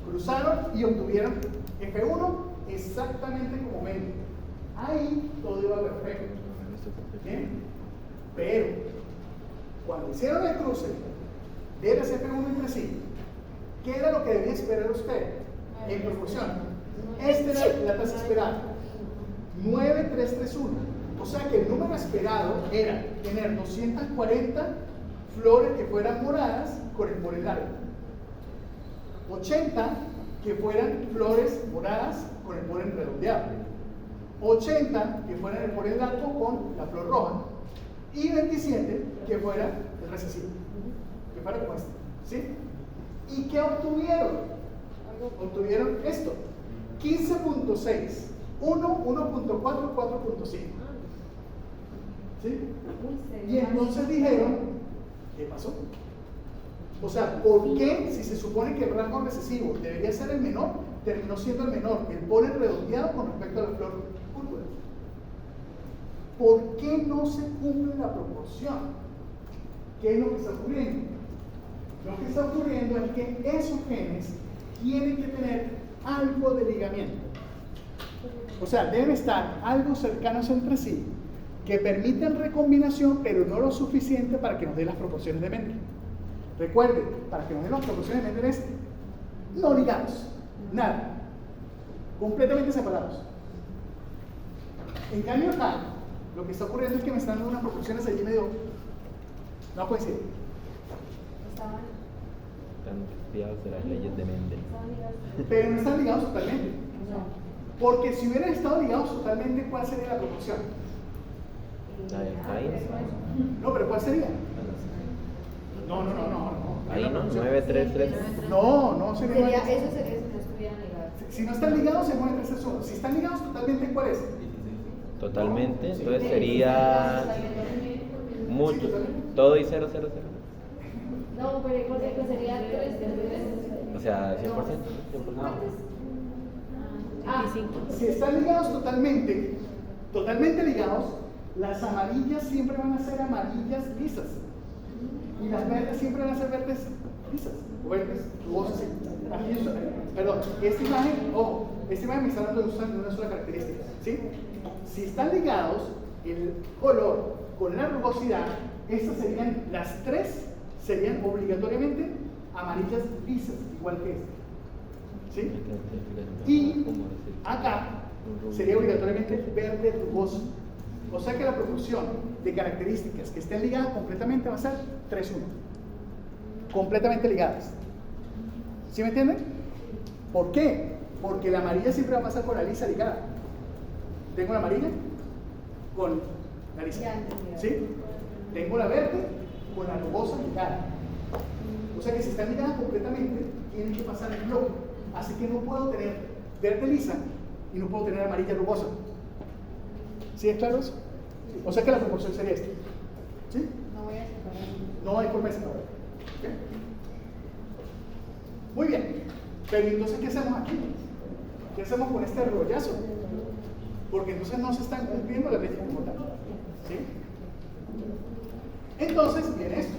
Cruzaron y obtuvieron F1 exactamente como Mendel. Ahí todo iba perfecto. ¿Bien? Pero, cuando hicieron el cruce de las F1 entre sí, ¿qué era lo que debía esperar usted en proporción? Esta era la tasa esperada, 9,331. O sea que el número esperado era tener 240 flores que fueran moradas con el polen largo. 80 que fueran flores moradas con el polen redondeado, 80 que fueran el polen largo con la flor roja, y 27 que fuera el recesivo, que fuera como este, ¿sí? ¿Y qué obtuvieron? Obtuvieron esto, 15.6, 1, 1.4, 4.5, ¿sí? Y entonces dijeron, ¿qué pasó? O sea, ¿por qué, si se supone que el rango recesivo debería ser el menor, terminó siendo el menor, el polen redondeado con respecto a la flor púrpura? ¿Por qué no se cumple la proporción? ¿Qué es lo que está ocurriendo? Lo que está ocurriendo es que esos genes tienen que tener algo de ligamiento. O sea, deben estar algo cercanos entre sí, que permiten recombinación, pero no lo suficiente para que nos dé las proporciones de Mendel. Recuerden, para que nos den las proporciones de Mendel es no ligados, nada, completamente separados. En cambio acá, lo que está ocurriendo es que me están dando unas proporciones allí medio, no puede ser. Estaban Están desviados de las leyes de Mendel. ligados. Pero no están ligados totalmente. Porque si hubieran estado ligados totalmente, ¿cuál sería la proporción? Ahí. No, pero ¿cuál sería? No. Ahí no, 933. No sería. Sería, eso sería si no estuvieran ligados. Si no están ligados, se mueve 3 1. Si están ligados totalmente, ¿cuál es? Totalmente, entonces sería mucho. Todo y 0, 0, 0. No, pero hipotético sería 3. O sea, 100%. 100%. Si están ligados totalmente ligados, las amarillas siempre van a ser amarillas lisas. Y las verdes siempre van a ser verdes lisas. O verdes rugosas. Perdón, esta imagen me está dando de una sola característica. ¿Sí? Si están ligados, el color con la rugosidad, estas serían, las tres serían obligatoriamente amarillas lisas, igual que esta. ¿Sí? Y acá sería obligatoriamente verde rugoso. O sea que la proporción de características que estén ligadas completamente va a ser 3-1. Completamente ligadas. ¿Sí me entienden? ¿Por qué? Porque la amarilla siempre va a pasar con la lisa ligada. Tengo la amarilla con la lisa. ¿Sí? Tengo la verde con la rugosa ligada. O sea que si están ligadas completamente, tienen que pasar el bloque. Así que no puedo tener verde lisa y no puedo tener amarilla rugosa. ¿Sí es claro eso? O sea que la proporción sería esta. ¿Sí? No voy a separar. No hay forma de separar. ¿Okay? Muy bien. Pero entonces, ¿qué hacemos aquí? ¿Qué hacemos con este rollazo? Porque entonces no se están cumpliendo las leyes como tal. ¿Sí? Entonces viene esto.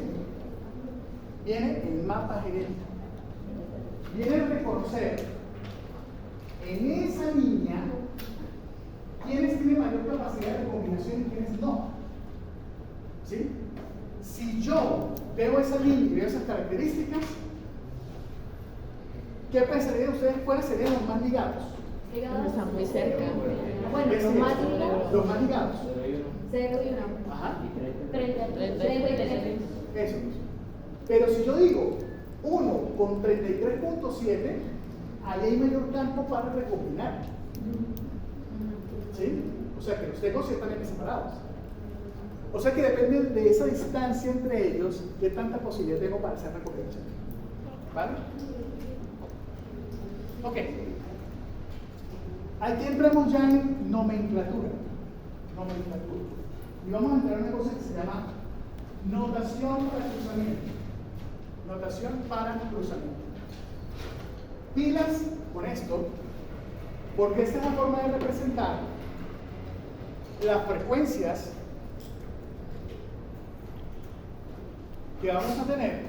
Viene el mapa genético. Viene a reconocer en esa línea quiénes tienen mayor capacidad de combinación y quiénes no. ¿Sí? Si yo veo esa línea y veo esas características, ¿qué pensarían ustedes cuáles serían los más ligados? Ligados. Están muy cerca. Bueno, ¿Qué los sería? más ligados. Los más ligados. 0 y 1. Ajá. 33. Eso. Pero si yo digo 1 con 33.7, ahí hay mayor campo para recombinar. ¿Sí? O sea que los tengo ciertamente separados. O sea que depende de esa distancia entre ellos, qué tanta posibilidad tengo para hacer recombinación. ¿Vale? Ok. Aquí entramos ya en nomenclatura. Y vamos a entrar en una cosa que se llama notación para cruzamiento. Notación para cruzamiento. Pilas con esto, porque esta es la forma de representar las frecuencias que vamos a tener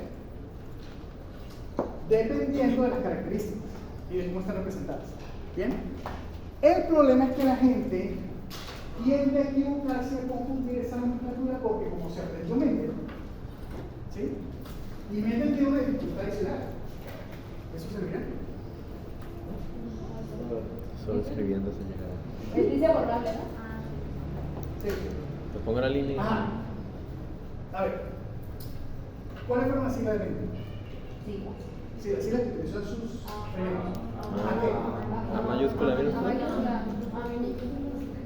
dependiendo de las características y de cómo están representadas. ¿Bien? El problema es que la gente tiende a equivocarse y a confundir esa nomenclatura porque como se aprendió Mendel, ¿sí? Y Mendel tiene una dificultad adicional. ¿Eso se ve? Solo escribiendo se llega. Él dice borrable, ¿no? Sí. Te pongo la línea. Ajá. A ver. ¿Cuál es la sigla de Mendel? Sí. Sí, las siglas que utilizó en sus reglamentos. ¿A qué? A mayúscula, A minúscula. mayúscula.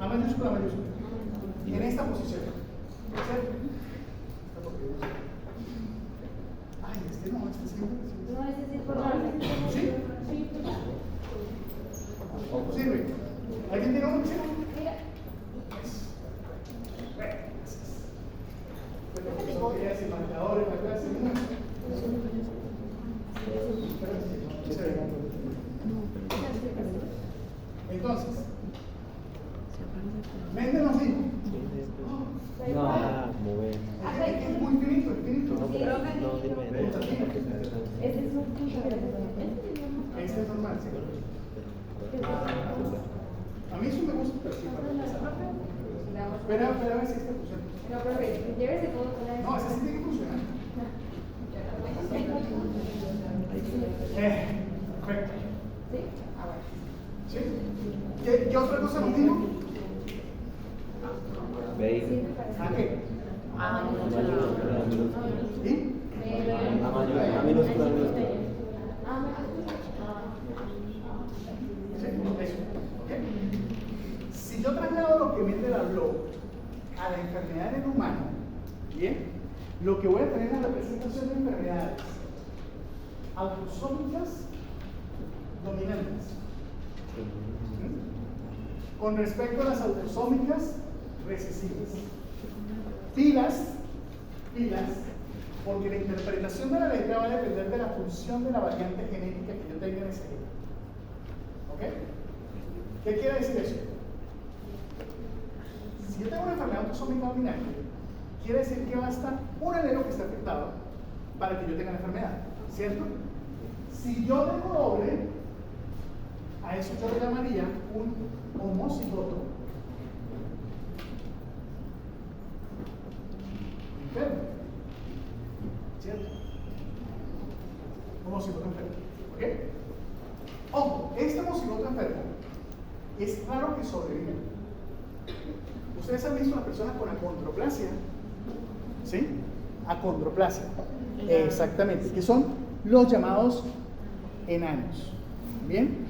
A mayúscula, mayúscula. En esta posición. ¿Cierto? Esta porque- Ay, este no, este sí. No, ese sí por orden. ¿Sí? ¿Sirve? ¿Alguien tiene uno? ¿Sí? Mira. Pero profesor quería decir marcadores en la clase. Entonces, Méndez nos dijo, Ah, mover. es muy finito, es finito. No, pero no sirve. Ese es un punto. Este es normal, sí. A mí eso me gusta, pero sí, para empezar. Espera a ver si este funciona. No, profe, llévese todo con la. No, ese sí tiene que funcionar. Perfecto. ¿Sí? Ah, bueno. ¿Sí? ¿Qué otra cosa nos dijo? Ve. ¿A qué? Ah, A mayúscula, minúscula. ¿Y? A minúscula, minúscula. Sí, eso. ¿Ok? Si yo traslado lo que Mendel habló a la enfermedad en el humano, ¿bien? Lo que voy a tener es la representación de enfermedades autosómicas dominantes. ¿Mm? Con respecto a las autosómicas recesivas. Pilas, porque la interpretación de la letra va a depender de la función de la variante genética que yo tenga en ese gen. ¿Ok? ¿Qué quiere decir eso? Si yo tengo una enfermedad autosómica dominante, quiere decir que basta un alelo que esté afectado para que yo tenga la enfermedad, ¿cierto? Si yo tengo doble, a eso yo le llamaría un homocigoto enfermo, ¿cierto? Homocigoto enfermo, ¿ok? Ojo, este homocigoto enfermo es raro que sobreviva. Ustedes han visto a personas con acondroplasia, ¿sí? Acondroplasia, exactamente, que son los llamados enanos. Bien,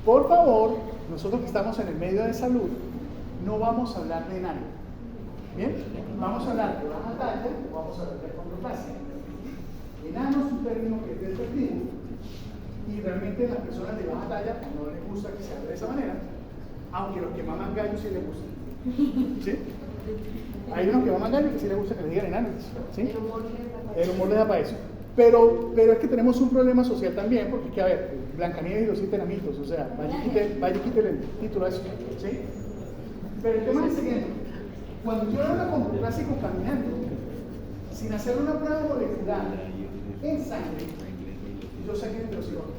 por favor, nosotros que estamos en el medio de salud, no vamos a hablar de enano. Bien, vamos a hablar de baja talla o vamos a hablar de acondroplasia. Enano es un término que es despectivo y realmente a las personas de baja talla no les gusta que se hable de esa manera, aunque los que maman gallos sí les gusta. ¿Sí? Hay unos que maman gallos que sí les gusta que les digan enanos, ¿sí? El humor les da para eso. Pero es que tenemos un problema social también, porque es que, a ver, Blancanieves y los 7 enanitos, o sea, vaya y quite el título a eso, ¿sí? Pero el tema es el siguiente: cuando yo veo una acondroplasia caminando, sin hacer una prueba molecular en sangre, yo sé que es heterocigoto.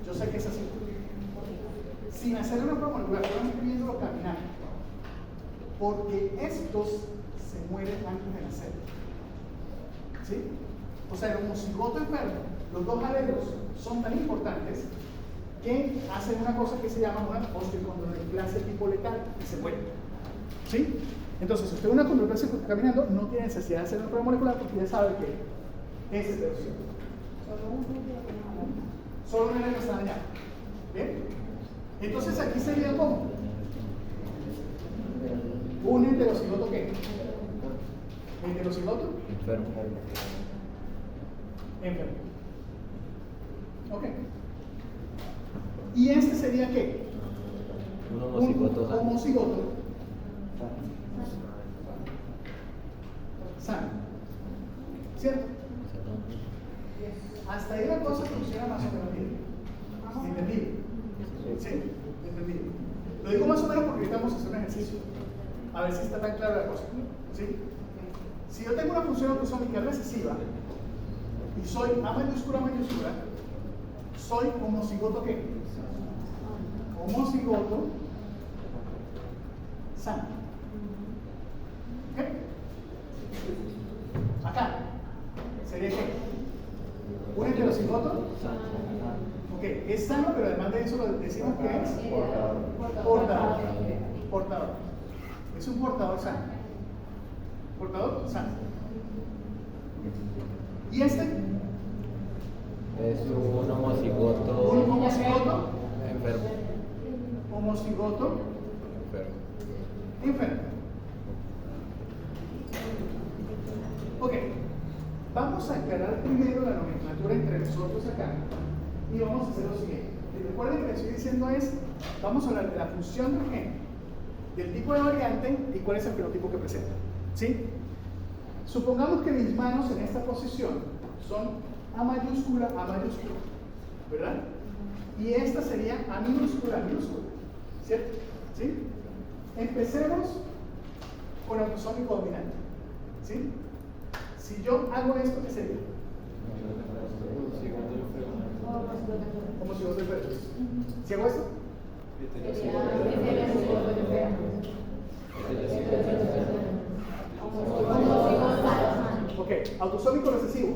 Yo sé que es así. Sin hacer una prueba molecular, solamente viéndolo caminar, porque estos se mueren antes de nacer. ¿Sí? O sea, el homocigoto enfermo, los dos alelos son tan importantes que hacen una cosa que se llama una osteocondroplasia tipo letal y se muere. ¿Sí? Entonces, si usted ve una condroplasia caminando, no tiene necesidad de hacer una prueba molecular porque ya sabe que es heterocigoto. Solo un alelo está dañado. ¿Bien? Entonces, aquí sería como un heterocigoto ¿qué? Heterocigoto Enfermo. enfermo. Ok. ¿Y este sería qué? Un homocigoto Un sano. homocigoto sano. ¿Cierto? Hasta ahí la cosa funciona más o menos bien. ¿Entendido? ¿Sí? ¿Entendido? Lo digo más o menos porque ahorita vamos a hacer un ejercicio. A ver si está tan clara la cosa. ¿Sí? Si yo tengo una función autosómica recesiva y soy A mayúscula, soy homocigoto ¿qué? Homocigoto sano. ¿Ok? Acá sería ¿qué? Un heterocigoto. Ok, es sano, pero además de eso lo decimos que es portador. Portador. Es un portador sano. Portador sano. ¿Y este? Es un homocigoto Un homocigoto enfermo. homocigoto Enfermo. enfermo. Ok, vamos a aclarar primero la nomenclatura entre nosotros acá y vamos a hacer lo siguiente. Recuerden que lo que estoy diciendo es, vamos a hablar de la función del gen, del tipo de variante y cuál es el fenotipo que presenta. ¿Sí? Supongamos que mis manos en esta posición son A mayúscula, ¿verdad? Y esta sería A minúscula, ¿cierto? ¿Sí? Empecemos con el autosómico dominante. ¿Sí? Si yo hago esto, ¿qué sería? Homocigoto enfermo. Si hago esto, ok, autosómico recesivo.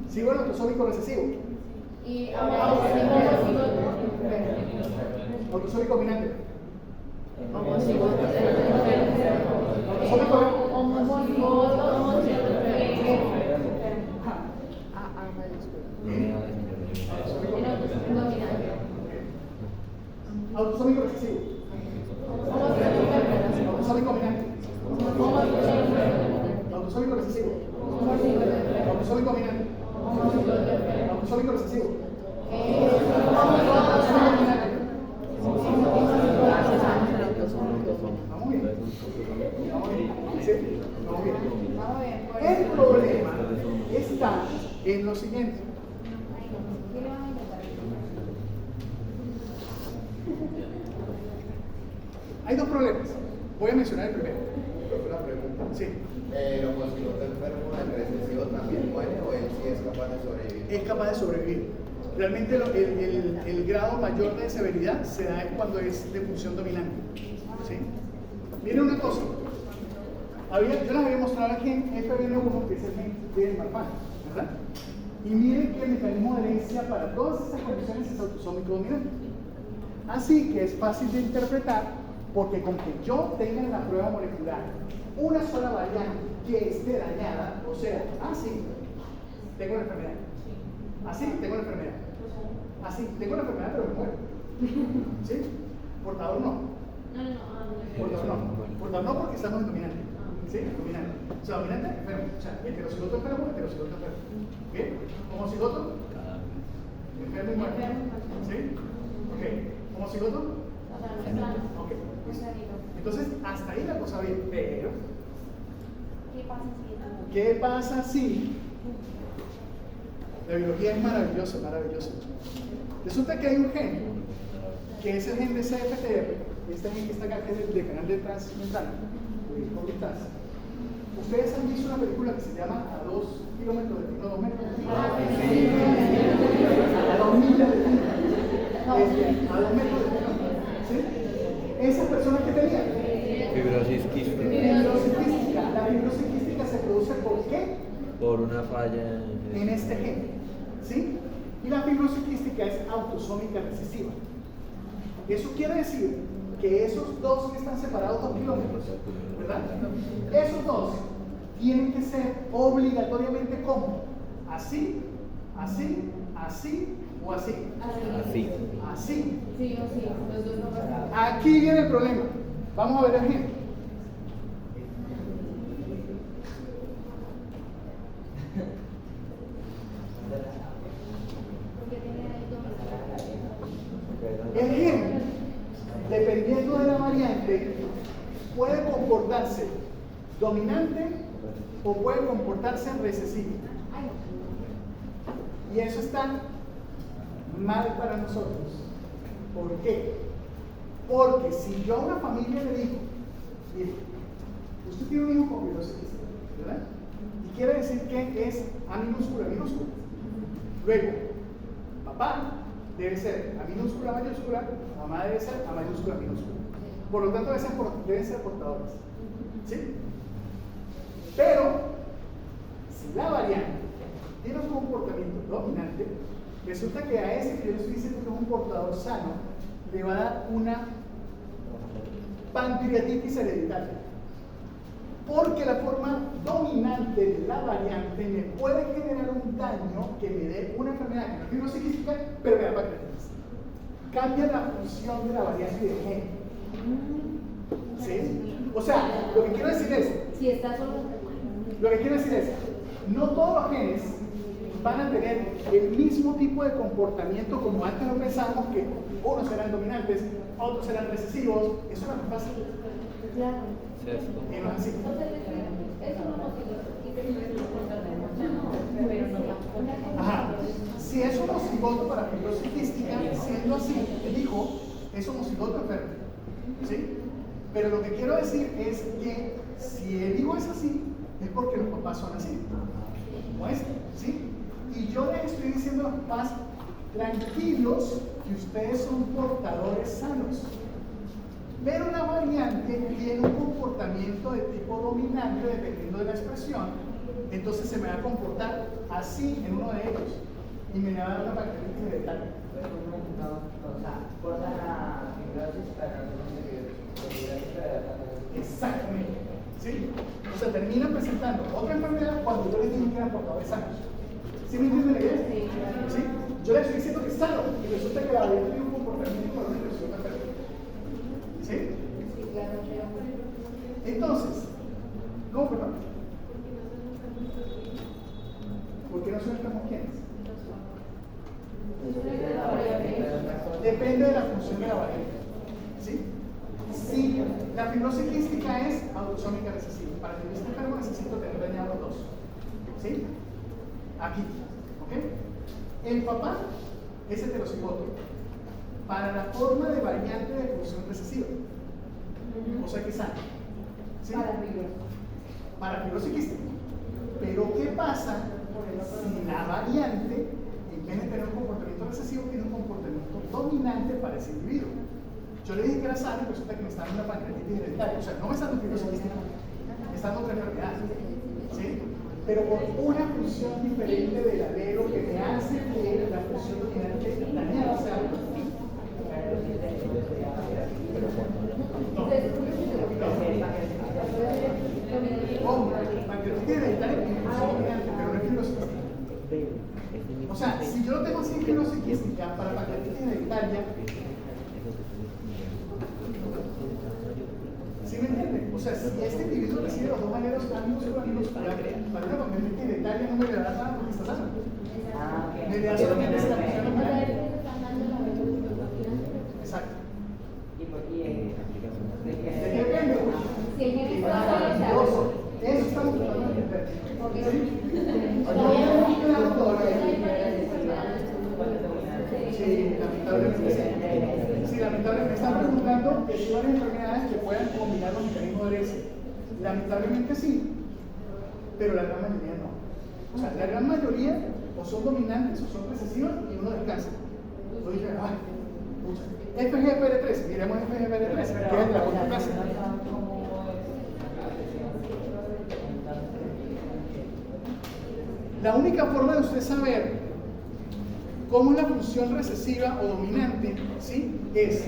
Sigo el autosómico recesivo. Y Autosómico dominante. Autosómico recesivo. Autosómico dominante. Autosómico recesivo. Autosómico dominante. Autosómico recesivo. Vamos bien. Sí, vamos bien. El problema está en lo siguiente. Hay dos problemas. Voy a mencionar el primero. Una pregunta. Sí. ¿El homocigoto enfermo del recesivo también muere o él sí es capaz de sobrevivir? Es capaz de sobrevivir. Realmente el grado mayor de severidad se da cuando es de función dominante. ¿Sí? Miren una cosa. Yo les había mostrado el gen FBN1, que es el gen de Marfan, ¿verdad? Y miren que el mecanismo de herencia para todas esas condiciones es autosómico dominante. Así que es fácil de interpretar porque con que yo tenga en la prueba molecular una sola variante que esté dañada, o sea, así, tengo la enfermedad. Así, tengo la enfermedad. Así, tengo la enfermedad, pero me muero. ¿Sí? Portador no. Portador no. Portador no porque estamos en dominante. ¿Sí? Dominante. O sea, dominante, enfermo. O sea, heterocigoto enfermo, heterocigoto enfermo. ¿Bien? Homocigoto, enfermo y muerto. ¿Sí? Ok. ¿Homocigoto? Ok. Entonces, hasta ahí la cosa bien. Pero, ¿qué pasa si? La biología es maravillosa, maravillosa. Resulta que hay un gen, que es el gen de CFTR, este gen que está acá, que es el de canal de transmental, Ustedes han visto una película que se llama A 2 kilómetros de ti, no 2 metros de ti. A 2 millas de ti. A 2 metros de ti. ¿Sí? Esas personas que tenían Fibrosis quística. fibrosis quística. La fibrosis quística se produce ¿por qué? Por una falla En este gen. ¿Sí? Y la fibrosis quística es autosómica recesiva. Eso quiere decir que esos dos que están separados 2 kilómetros, ¿verdad? Esos dos tienen que ser obligatoriamente como así, así, así o así. Así. Así. Sí o sí, los dos no pasan. Aquí viene el problema. Vamos a ver el ejemplo. El gen, dependiendo de la variante, puede comportarse dominante o puede comportarse recesivo. Y eso está mal para nosotros. ¿Por qué? Porque si yo a una familia le digo, mire, usted tiene un hijo con fibrosis quística, ¿verdad? Y quiere decir que es A minúscula, minúscula. Luego, papá debe ser A minúscula, mayúscula, mamá debe ser A mayúscula, minúscula. Por lo tanto, deben ser portadores. ¿Sí? Pero, si la variante tiene un comportamiento dominante, resulta que a ese que yo estoy diciendo que es un portador sano, le va a dar una pancreatitis hereditaria. Porque la forma dominante de la variante me puede generar un daño que me dé una enfermedad que no es fibrocística, pero me da pancreatitis. Cambia la función de la variante de gen. ¿Sí? O sea, lo que quiero decir es, Si está solo. no todos los genes van a tener el mismo tipo de comportamiento como antes lo pensábamos, que unos serán dominantes, otros serán recesivos. Eso no es fácil. Claro. Y no es así. Eso no nos Ajá. Si es homocigoto para fibrosis quística, siendo así, el hijo es homocigoto enfermo. ¿Sí? Pero lo que quiero decir es que si el hijo es así, es porque los papás son así. Como este, ¿sí? Y yo les estoy diciendo a los papás, tranquilos, que ustedes son portadores sanos. Pero la variante tiene un comportamiento de tipo dominante dependiendo de la expresión, entonces se me va a comportar así en uno de ellos y me va a dar una pancreatitis hereditaria. Por la fibrosis para Exactamente. ¿Sí? O sea, termina presentando otra enfermedad cuando yo les dije que eran portadores sanos. ¿Sí me entienden la idea? ¿Sí? Yo les estoy diciendo que es sano y resulta que la variante tiene un comportamiento con una expresión enferma. ¿Sí? Sí, claro, Entonces, ¿cómo, perdón? ¿Por qué no son enfermos quiénes? Depende de la función de la variante. ¿Sí? Si la fibrosis quística es autosómica recesiva, para que yo esté enfermo necesito tener dañados los dos. ¿Sí? Aquí. ¿Ok? El papá es heterocigoto para la forma de variante de función recesiva. O sea que es sano. ¿Sí? Para fibrosis quística. Pero ¿qué pasa si la variante, en vez de tener un comportamiento recesivo, tiene un comportamiento dominante para ese individuo? Yo le dije que era sano y resulta que me está dando una pancreatitis hereditaria. O sea, no me está dando fibrosis quística, me está dando otra enfermedad. ¿Sí? Pero por una función diferente del alelo que me hace que la función dominante dañada sea pancreatitis hereditaria es función dominante, pero no es fibrosis quística. O sea, si yo lo tengo así en fibrosis quística para pancreatitis hereditaria, ¿sí me entienden? O sea, si este individuo recibe los dos alelos ambos muscular, para una pancreatitis hereditaria no me le dará nada porque está sano. Me le da solamente esa función dominante. Exacto. ¿De qué depende? Si el gen está Maravilloso. Eso estamos tratando de entender. ¿Sí? No es muy claro todavía. Sí, lamentablemente sí. Sí, lamentablemente me están preguntando que si hay enfermedades que puedan combinar los mecanismos de herencia. Lamentablemente sí, pero la gran mayoría no. O sea, la gran mayoría o son dominantes o son recesivas y uno descansa. Lo dije, ay, pucha. FGFR3, miremos FGFR3, que es de la otra clase. La única forma de usted saber cómo es la función recesiva o dominante, ¿sí?, es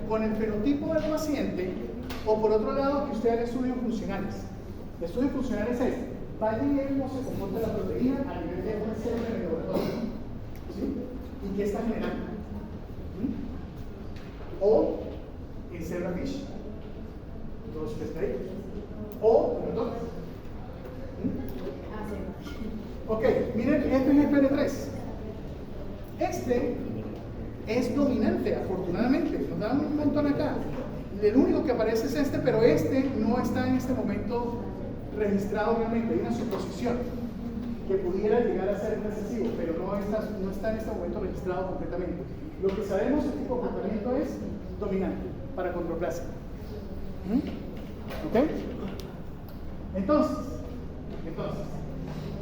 con el fenotipo del paciente o por otro lado que usted haga estudios funcionales. Estudios funcionales es, va a ver cómo se comporta la proteína a nivel de una célula en el laboratorio, ¿sí?, y qué está generando. ¿Sí? O en célula fish, los pescaditos, o ratones. Ok, miren, FGFR3. Este es dominante, afortunadamente. Nos dan un montón acá. El único que aparece es este, pero este no está en este momento registrado realmente. Hay una suposición que pudiera llegar a ser recesivo, pero no está en este momento registrado completamente. Lo que sabemos es que el comportamiento es dominante para condroplasia. ¿Ok? Entonces.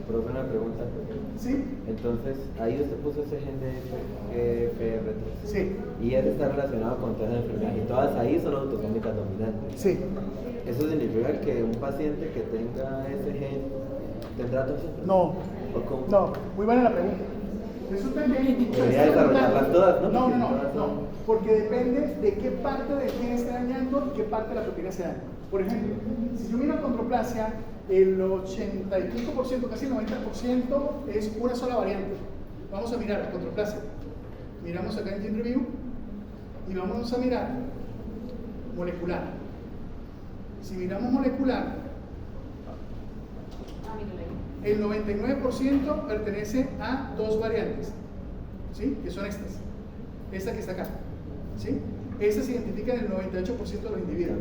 Pero una pregunta. ¿Sí? Entonces, ahí usted puso ese gen de FGFR3. Sí. Y ese está relacionado con todas las enfermedades. Y todas ahí son autosómicas dominantes. Sí. ¿Eso significa que un paciente que tenga ese gen tendrá todas esas enfermedades? No. ¿O cómo? No, muy buena la pregunta. Resulta que Debería desarrollarlas todas, ¿no? No, porque depende de qué parte del gen esté dañando y qué parte de la proteína se daña. Por ejemplo, si yo miro acondroplasia, el 80 y pico por ciento, casi el 90% es una sola variante. Vamos a mirar acondroplasia. Miramos acá en Gene Review y vamos a mirar molecular. Si miramos molecular, el 99% pertenece a dos variantes, ¿sí? Que son estas. Esta que está acá, ¿sí? Estas se identifican en el 98% de los individuos.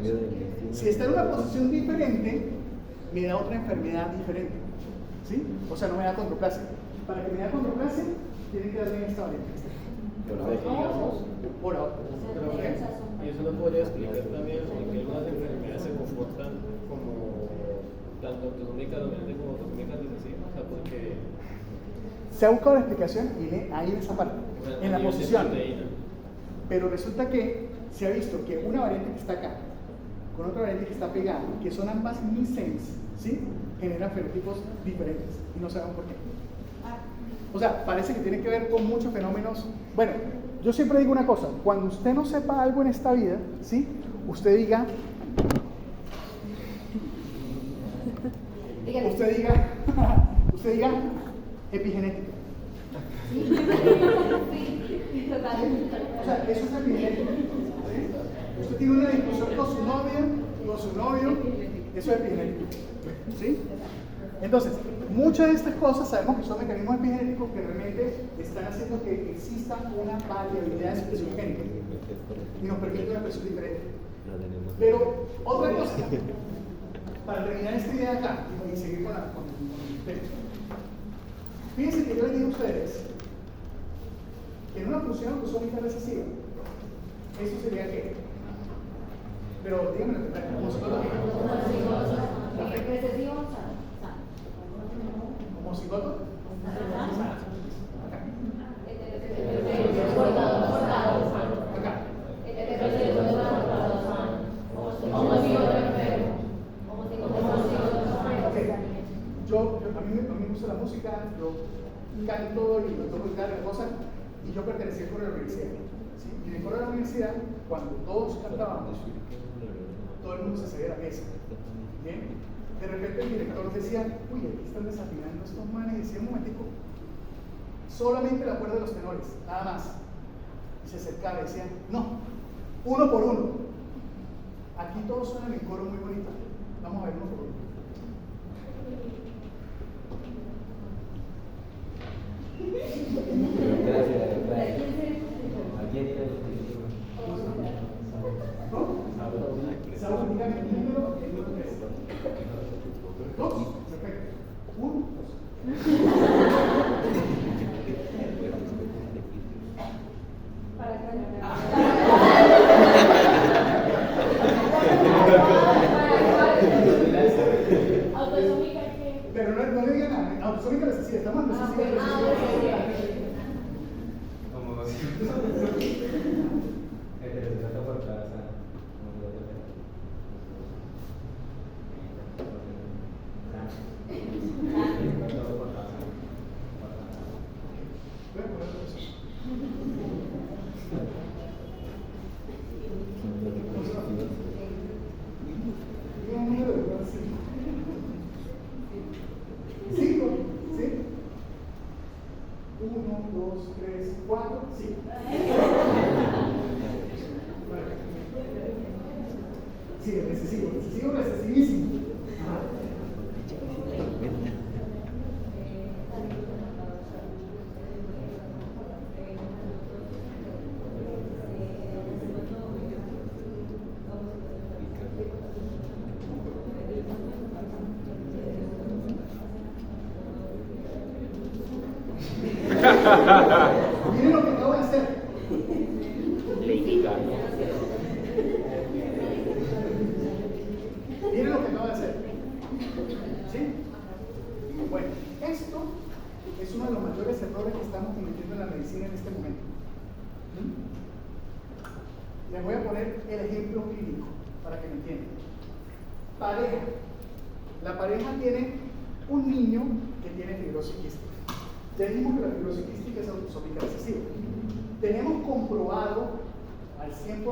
Si está en una posición diferente, me da otra enfermedad diferente, ¿sí? O sea, no me da acondroplasia. Para que me da acondroplasia, tiene que darme esta variante. Por ahora. Y eso nos podría explicar también por qué algunas enfermedades se comportan como tanto autosómica dominante como autosómica recesiva. O sea, porque Se ha buscado la explicación y ahí en esa parte, en la posición. proteína. Pero resulta que se ha visto que una variante que está acá, con otra variante que está pegada, que son ambas missense, ¿sí? Generan fenotipos diferentes y no sabemos por qué. O sea, parece que tiene que ver con muchos fenómenos. Bueno, yo siempre digo una cosa, cuando usted no sepa algo en esta vida, ¿sí? Usted diga, usted diga epigenética. O sea, eso es epigenético. ¿Sí? Usted tiene una discusión con su novia, con su novio, eso es epigenético. ¿Sí? Entonces, muchas de estas cosas sabemos que son mecanismos epigenéticos que realmente están haciendo que exista una variabilidad de expresión génica y nos permite una expresión diferente. Pero, otra cosa, para terminar esta idea acá y seguir con el texto. Fíjense que yo les digo a ustedes que en una función autosómica recesiva, ¿eso sería qué? Pero díganme la verdad, homocigoto qué? Recesivo, ¿Homocigoto? Acá. A mí me gusta la música, yo canto y me toco guitarra y cosas, y yo pertenecía al coro de la universidad. ¿Sí? Y en el coro de la universidad, cuando todos cantábamos, todo el mundo se cedía a la mesa. ¿Bien? De repente el director decía, uy, aquí están desafinando estos manes, y decía, un momentico, solamente la cuerda de los tenores, nada más. Y se acercaba y decía, no, uno por uno. Aquí todos suenan en coro muy bonito. Vamos a ver uno por uno. Saúl, dígame el número 3. 2. Perfecto. 1, 2. Pero no le digan nada. Autosómica recesiva. Estamos en recesiva. Sí, recesivísimo. Miren lo que acabo de hacer. Miren lo que acabo de hacer. ¿Sí? Bueno, esto es uno de los mayores errores que estamos cometiendo en la medicina en este momento. Les voy a poner el ejemplo clínico para que me entiendan. Pareja. La pareja tiene un niño que tiene fibrosis quística. Ya dijimos que la fibrosquística es autosómica recesiva. Tenemos comprobado al 100%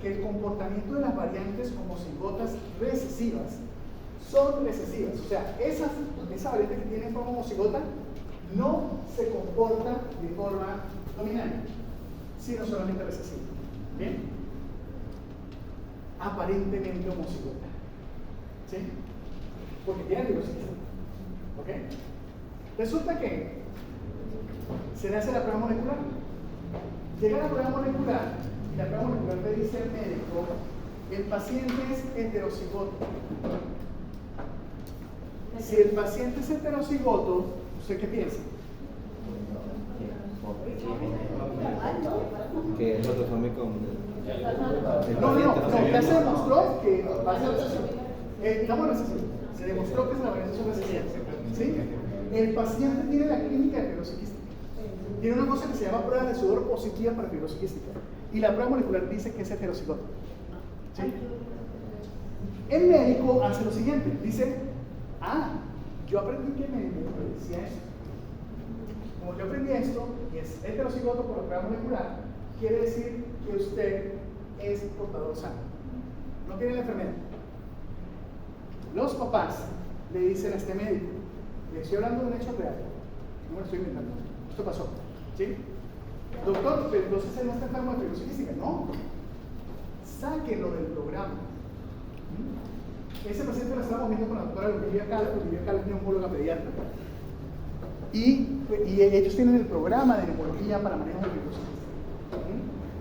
que el comportamiento de las variantes homocigotas recesivas son recesivas. O sea, esa variante que tiene forma homocigota no se comporta de forma dominante, sino solamente recesiva. ¿Bien? Aparentemente homocigota. ¿Sí? Porque tiene fibrosquística. ¿Ok? Resulta que se le hace la prueba molecular. Llega la prueba molecular y la prueba molecular le dice al médico: el paciente es heterocigoto. Si el paciente es heterocigoto, ¿usted qué piensa? Que es autosómico. No, ya se demostró que va a ser recesivo. Estamos recesivos. Se demostró que es la variación recesiva. ¿Sí? El paciente tiene la clínica de fibrosquística. Tiene una cosa que se llama prueba de sudor positiva para fibrosquística. Y la prueba molecular dice que es heterocigoto. ¿Sí? El médico hace lo siguiente. Dice: yo aprendí que me decía esto. Como yo aprendí esto y es heterocigoto por la prueba molecular, quiere decir que usted es portador sano. No tiene la enfermedad. Los papás le dicen a este médico, le estoy hablando de un hecho real, no me lo estoy inventando, esto pasó, ¿sí? Doctor, pero entonces él no está enfermo de fibrosquística. No, sáquenlo del programa. Ese paciente lo estábamos viendo con la doctora Olivia Cala es neumóloga pediatra. Y ellos tienen el programa de neumología para manejo de fibrosquística.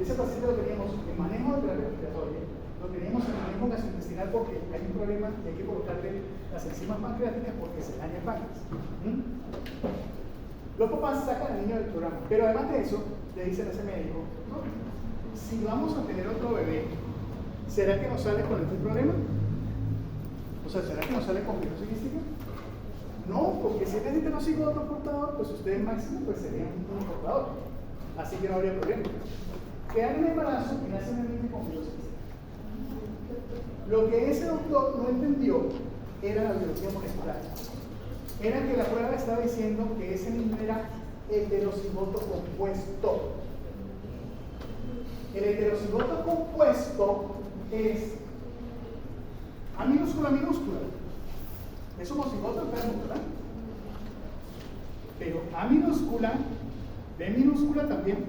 Ese paciente lo teníamos en manejo de terapia respiratoria, lo teníamos en manejo gastrointestinal porque hay un problema y hay que colocarle las enzimas pancreáticas porque se daña el páncreas. Los papás sacan al niño del programa, pero además de eso, le dicen a ese médico: no, si vamos a tener otro bebé, ¿será que nos sale con este problema? O sea, ¿será que nos sale con fibrosquística? No, porque si es heterocigoto portador, pues ustedes máximo pues serían un portador. Así que no habría problema. Quedan en embarazo y nacen el niño con fibrosquística. Lo que ese doctor no entendió era la biología molecular. Era que la prueba estaba diciendo que ese niño era heterocigoto compuesto. El heterocigoto compuesto es A minúscula, minúscula. Es homocigoto enfermo, ¿verdad? Pero A minúscula, B minúscula también.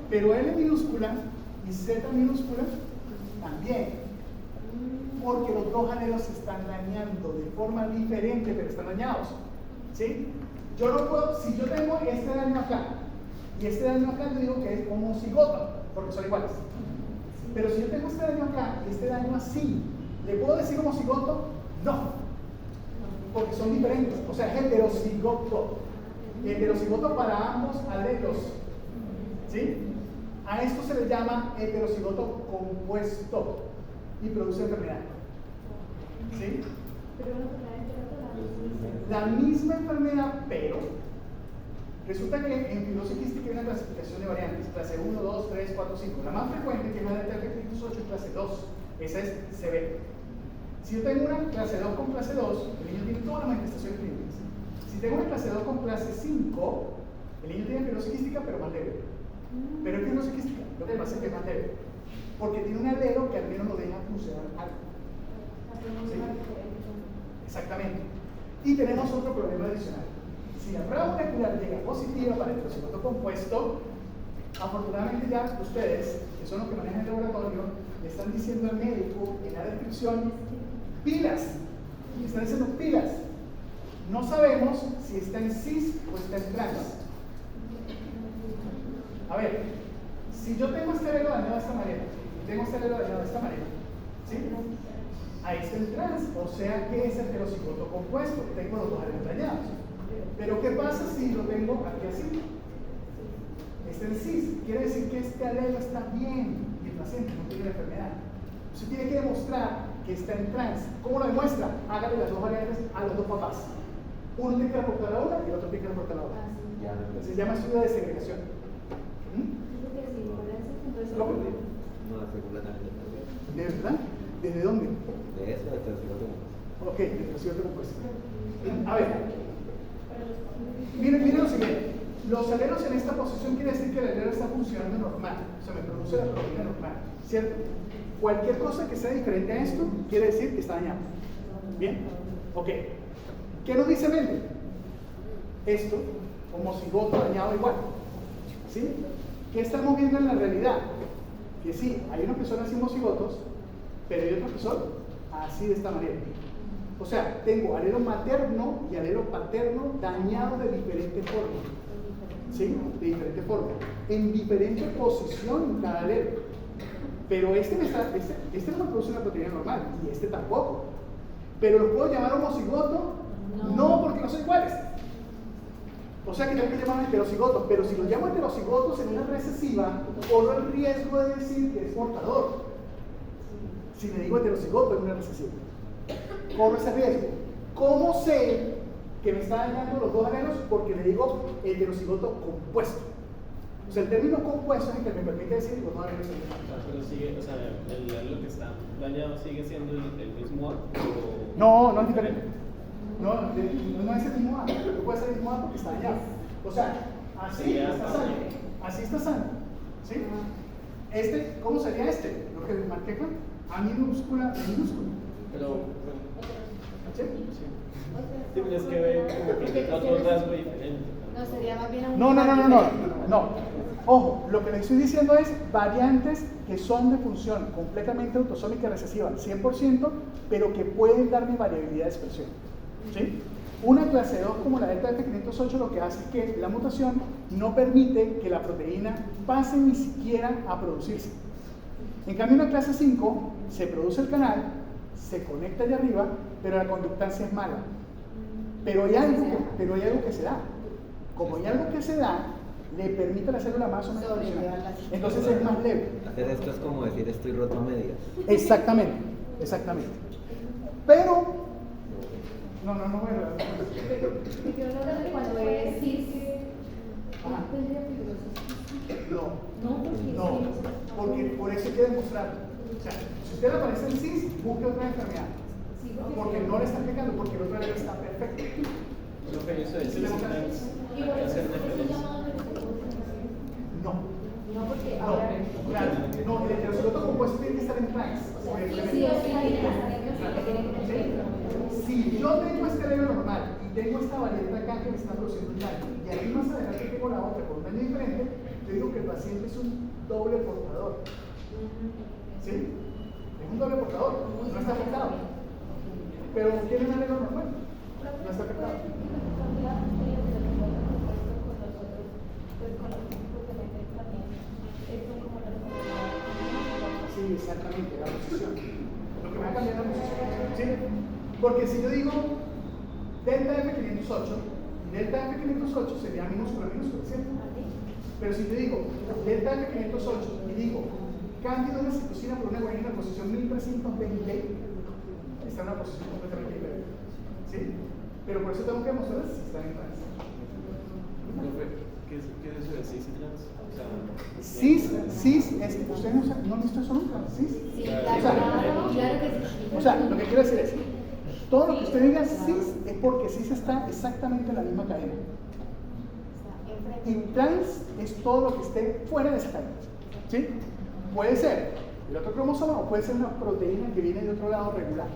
Pero L minúscula y Z minúscula también. Porque los dos alelos se están dañando de forma diferente, pero están dañados. ¿Sí? Yo no puedo, si yo tengo este daño acá y este daño acá, yo digo que es homocigoto, porque son iguales. Pero si yo tengo este daño acá y este daño así, ¿le puedo decir homocigoto? No, porque son diferentes. O sea, es heterocigoto. Heterocigoto para ambos alelos. ¿Sí? A esto se le llama heterocigoto compuesto y produce enfermedad. ¿Sí? La misma enfermedad, pero resulta que en fibrosis quística hay una clasificación de variantes: clase 1, 2, 3, 4, 5. La más frecuente, que es la de Tergetitus 8, es clase 2. Esa es CB. Si yo tengo una clase 2 con clase 2, el niño tiene todas las manifestaciones clínicas. Si tengo una clase 2 con clase 5, el niño tiene fibrosis quística, pero más leve. Pero es fibrosis quística, lo que pasa es que es más leve, porque tiene un alelo que al menos lo deja funcionar algo. ¿Sí? Exactamente. Y tenemos otro problema adicional. Si la prueba molecular llega positiva para el heterocigoto compuesto, afortunadamente ya ustedes, que son los que manejan el laboratorio, le están diciendo al médico en la descripción: pilas. Le están diciendo pilas. No sabemos si está en cis o está en trans. A ver, si yo tengo este alelo dañado de esta manera, tengo este alelo dañado de esta manera, ¿sí? Ahí está el trans, o sea que es heterocigoto compuesto, tengo los dos alelos dañados. Pero ¿qué pasa si lo tengo aquí así? Está en cis, quiere decir que este alelo está bien y el paciente no tiene la enfermedad. Usted tiene que demostrar que está en trans. ¿Cómo lo demuestra? Hágale las dos variantes a los dos papás. Uno tiene que reportar a una y el otro tiene que reportar a la otra. Se llama estudio de segregación. No, la segunda también. ¿De verdad? ¿Desde dónde? De eso, de heterocigoto compuesto. Ok, de heterocigoto compuesto. A ver, Los alelos en esta posición quiere decir que el alelo está funcionando normal, o sea, me produce la proteína normal, ¿cierto? Cualquier cosa que sea diferente a esto quiere decir que está dañado. ¿Bien? Ok. ¿Qué nos dice Mendel? Esto, homocigoto dañado igual. ¿Sí? ¿Qué estamos viendo en la realidad? Que sí, hay unos que son así homocigotos, pero hay otros que son así de esta manera. O sea, tengo alelo materno y alelo paterno dañados de diferente forma. ¿Sí? De diferente forma. En diferente posición en cada alelo. Pero este no me produce una proteína normal y este tampoco. ¿Pero lo puedo llamar homocigoto? No, porque no son iguales. O sea que tengo que llamarlo heterocigotos, pero si los llamo heterocigotos en una recesiva, corro el riesgo de decir que es portador. Si me digo heterocigoto en una recesiva, corro ese riesgo. ¿Cómo sé que me está dañando los dos alelos? Porque le digo heterocigoto compuesto. O sea, el término compuesto es el que me permite decir que los dos alelos son iguales. Pero sigue, o sea, el alelo que está dañado sigue siendo el mismo A. No es diferente. No es el mismo A, no puede ser el mismo A porque está dañado. O sea, así está sano. Así está sano. ¿Sí? ¿Cómo sería este? Lo que les marqué acá. A minúscula, minúscula. Pero, ¿Sí? sí, pero es que ve como que otro rasgo diferente. No, sería más bien un... No. Ojo, lo que les estoy diciendo es variantes que son de función completamente autosómica y recesiva, 100%, pero que pueden darme variabilidad de expresión. ¿Sí? Una clase 2 como la delta F508 lo que hace es que la mutación no permite que la proteína pase ni siquiera a producirse. En cambio, una clase 5 se produce el canal, se conecta allá arriba, pero la conductancia es mala. Pero hay algo que se da. Como hay algo que se da, le permite a la célula más o menos funcionar. Entonces es más leve. Hacer esto es como decir estoy roto a medias. Exactamente. Pero no voy a hablar. Cuando es cis, No, porque por eso hay que demostrarlo. O sea, si usted le aparece en cis, busque otra enfermedad. Porque no le está pegando, porque el otro alelo está perfecto. Lo que hizo el CIS hacer diferencia. no porque ahora... No, el heterocigoto compuesto tiene que estar en trans. Sí, Si yo tengo este alelo normal y tengo esta variante acá que me está produciendo un daño, y ahí más adelante tengo la otra con un daño diferente, yo digo que el paciente es un doble portador. ¿Sí? Es un doble portador, no está afectado. Pero tiene un alelo normal, no está afectado. Sí, exactamente, la posición. Lo que me va a cambiar la posición. ¿Sí? Porque si yo digo delta F508, delta F508 sería minúscula, ¿cierto? Pero si yo digo delta F508 y digo cambio de una citosina por una guanina en la posición 1320, está en una posición completamente diferente. ¿Sí? Pero por eso tengo que mostrar si están en trans. ¿Qué es eso de cis y trans? Cis es, ustedes no han visto eso nunca, cis. Sí, claro que sí. O sea, lo que quiero decir es, todo lo que usted diga cis es porque cis está exactamente en la misma cadena. Y trans es todo lo que esté fuera de esa cadena. ¿Sí? Puede ser el otro cromosoma o puede ser una proteína que viene de otro lado regular.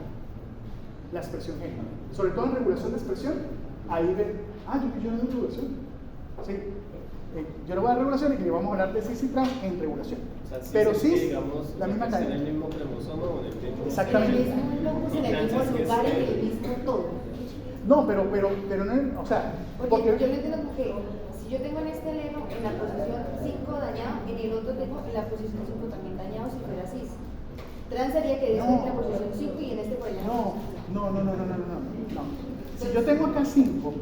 La expresión génica. Sobre todo en regulación de expresión, ahí ven, yo no doy regulación. ¿Sí? Yo no voy a dar regulación y le vamos a hablar de cis y trans en regulación. O sea, pero sí, cis, digamos, la misma está en cadena. el mismo cromosoma o en el mismo. Exactamente. En el mismo locus, en el mismo lugar, en el mismo todo. No, pero no, o sea, Porque yo no entiendo por qué. Si yo tengo en este alelo en la posición 5 dañado, en el otro tengo en la posición 5 también dañado si fuera cis. Trans sería que No. en la posición 5 y en este por allá. no. Si yo tengo acá 5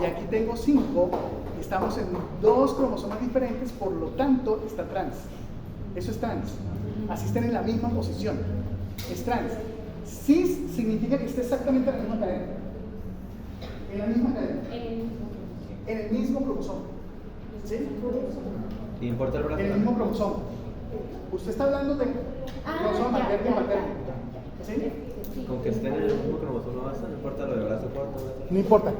y aquí tengo 5, estamos en dos cromosomas diferentes, por lo tanto está trans. Eso es trans. Así están en la misma posición. Es trans. Cis significa que está exactamente en la misma cadena. En la misma cadena. En el mismo cromosoma. ¿Sí? ¿Y importa el brazo? En el mismo cromosoma. Usted está hablando de cromosoma materno y paterno. ¿Sí? Con que estén en el mismo cromosoma basta, no importa lo de brazo corto. No importa.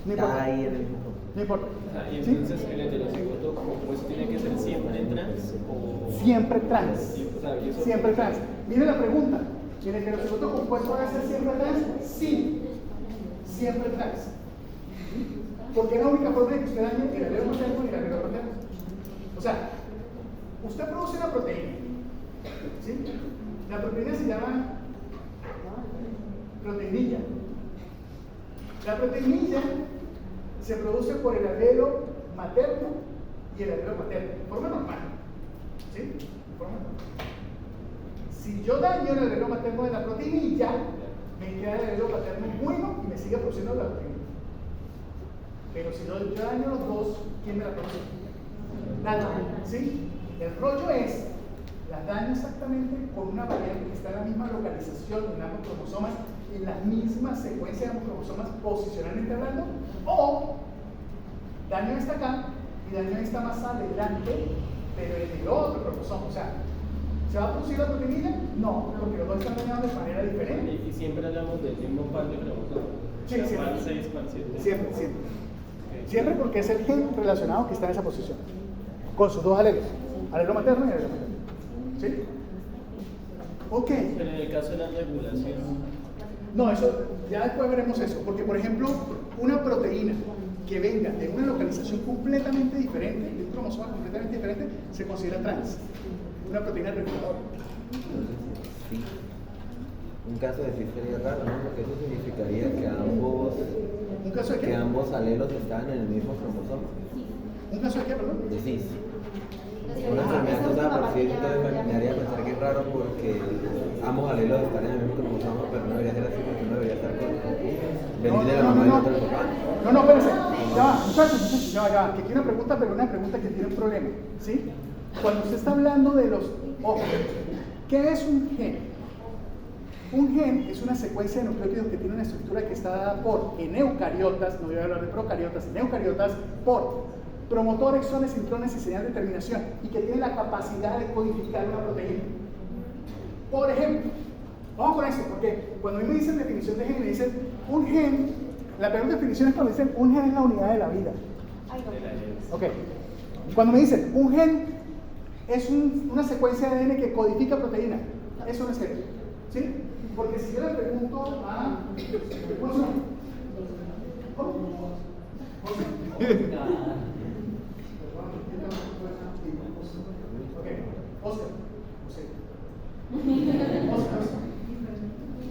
No Está importa. ahí en el mismo. No importa. Ajá, y ¿Sí? entonces el heterocigoto compuesto tiene que ser siempre trans o Siempre trans. o sea, y eso- Siempre trans. Mire la pregunta. ¿El heterocigoto compuesto debe ser siempre trans? Sí. Siempre trans. Porque es la única forma de que usted dañe el alelo materno y el alelo paterno. O sea, usted produce una proteína. ¿Sí? La proteína se llama proteinilla. La proteinilla se produce por el alelo materno y el alelo paterno, de forma normal. ¿Sí? De forma normal. Si yo daño el alelo materno de la proteinilla, me queda el alelo paterno bueno y me sigue produciendo la proteína. Pero si yo daño los dos, ¿quién me la produce? Nada. ¿Sí? El rollo es, las daño exactamente con una variante que está en la misma localización en ambos cromosomas, en la misma secuencia de ambos cromosomas posicionalmente hablando, o daño esta acá y daño esta más adelante, pero en el otro cromosoma. O sea, ¿se va a producir la proteinina? No, porque los dos están dañados de manera diferente. y siempre hablamos del mismo par de cromosomas. Sí, O sea, siempre. par 6, par 7. Siempre, siempre. Siempre porque es el gen relacionado que está en esa posición, con sus dos alelos, alelo materno y alelo materno. ¿Sí? Ok. Pero en el caso de la regulación, No, eso, ya después veremos eso, porque por ejemplo, una proteína que venga de una localización completamente diferente, de un cromosoma completamente diferente, se considera trans. Una proteína reguladora. Entonces, sí. Un caso de sí sería raro, ¿no? Porque eso significaría que ambos, ¿Un caso de que qué? ambos alelos están en el mismo cromosoma. ¿Un caso de qué, perdón? De cis. Entonces, Una enfermedad esa causada última por parte cis, ya- entonces ya me haría pensar que es raro porque ambos alelos están en el mismo cromosoma, pero no debería ser así porque uno debería estar con venir de la mamá y otro del papá. No, espérense. Ya va, muchachos, ya va, que tiene una pregunta, pero una pregunta que tiene un problema, ¿sí? Cuando usted está hablando de los... Ojo, ¿qué es un gen? Un gen es una secuencia de nucleótidos que tiene una estructura que está dada por, en eucariotas, no voy a hablar de procariotas, en eucariotas, por promotor, exones, intrones y señal de terminación, y que tiene la capacidad de codificar una proteína. Por ejemplo, vamos con eso, porque cuando a mí me dicen definición de gen, me dicen un gen, la peor definición es cuando dicen un gen es la unidad de la vida. Ay, no. Ok. Cuando me dicen un gen es una secuencia de ADN que codifica proteína, eso no es gen. ¿Sí? Porque si yo le pregunto a José, ok, Oscar, José. Oscar.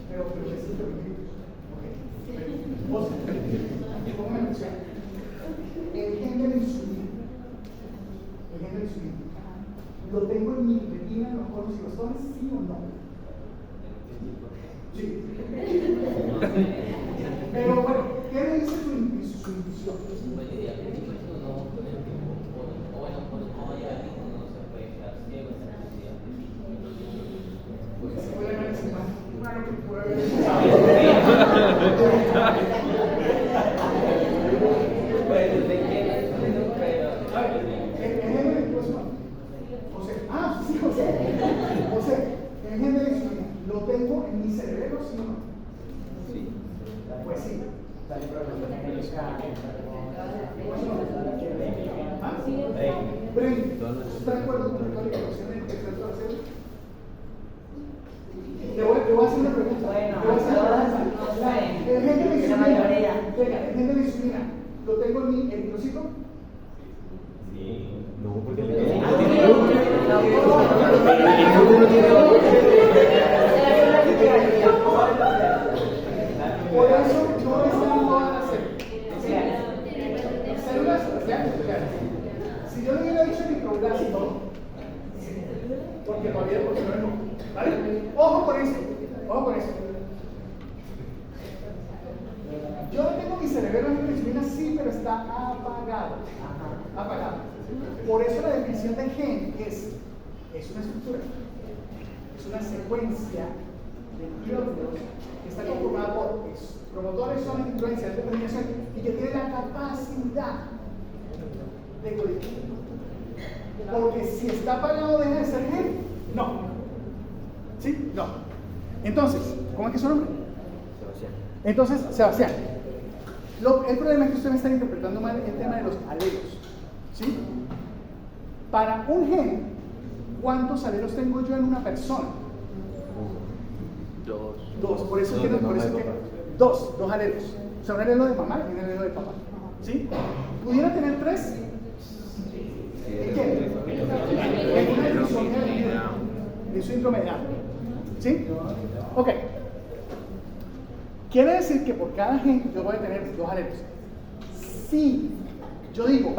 Pero necesito ok. Oscar, ¿cómo me menciona? El gen de la insulina. El gen de la insulina. ¿Lo tengo en mi retina, en los conos y bastones? ¿Sí o no? Sí. Pero bueno, ¿qué me dice su intuición? Pues se puede ver encima. Claro que puede ver. El gen de la insulina, ¿lo tengo en mi cerebro, sí o no? Sí. Pues sí. ¿Ah? Brain. ¿Está de acuerdo con la explicación del tercer trasero? Te voy a hacer una pregunta. Bueno, Te voy a hacer una todas pregunta. no saben. El gen de la La insulina, mayoría. venga, el gen de la insulina, ¿lo tengo en mi eritrocito? No, porque el Por eso no están todas las células sociales. Si yo le hubiera dicho microblastio, porque todavía no, ¿vale? Ojo con eso, ojo con eso. Yo no tengo mi cerebro en insulina, sí, pero está apagado. Apagado. Por eso la definición de gen es una estructura, es una secuencia de nucleótidos que está conformada por promotores, zonas de influencia de determinación y que tiene la capacidad de codificar. Porque si está apagado, deja de ser gen. No. ¿Sí? No. Entonces, ¿cómo es que es su nombre? Sebastián. Entonces, Sebastián, El problema es que ustedes me están interpretando mal el tema de los alelos. ¿Sí? Para un gen, ¿cuántos alelos tengo yo en una persona? Dos. Por eso Dos quiero, de por mamá eso y que papá. dos alelos. O sea, un alelo de mamá y un alelo de papá. ¿Sí? ¿Pudiera tener tres? ¿En qué? En una disomía de síndrome de Down. ¿Sí? Ok. Quiere decir que por cada gen yo voy a tener dos alelos. Si yo digo,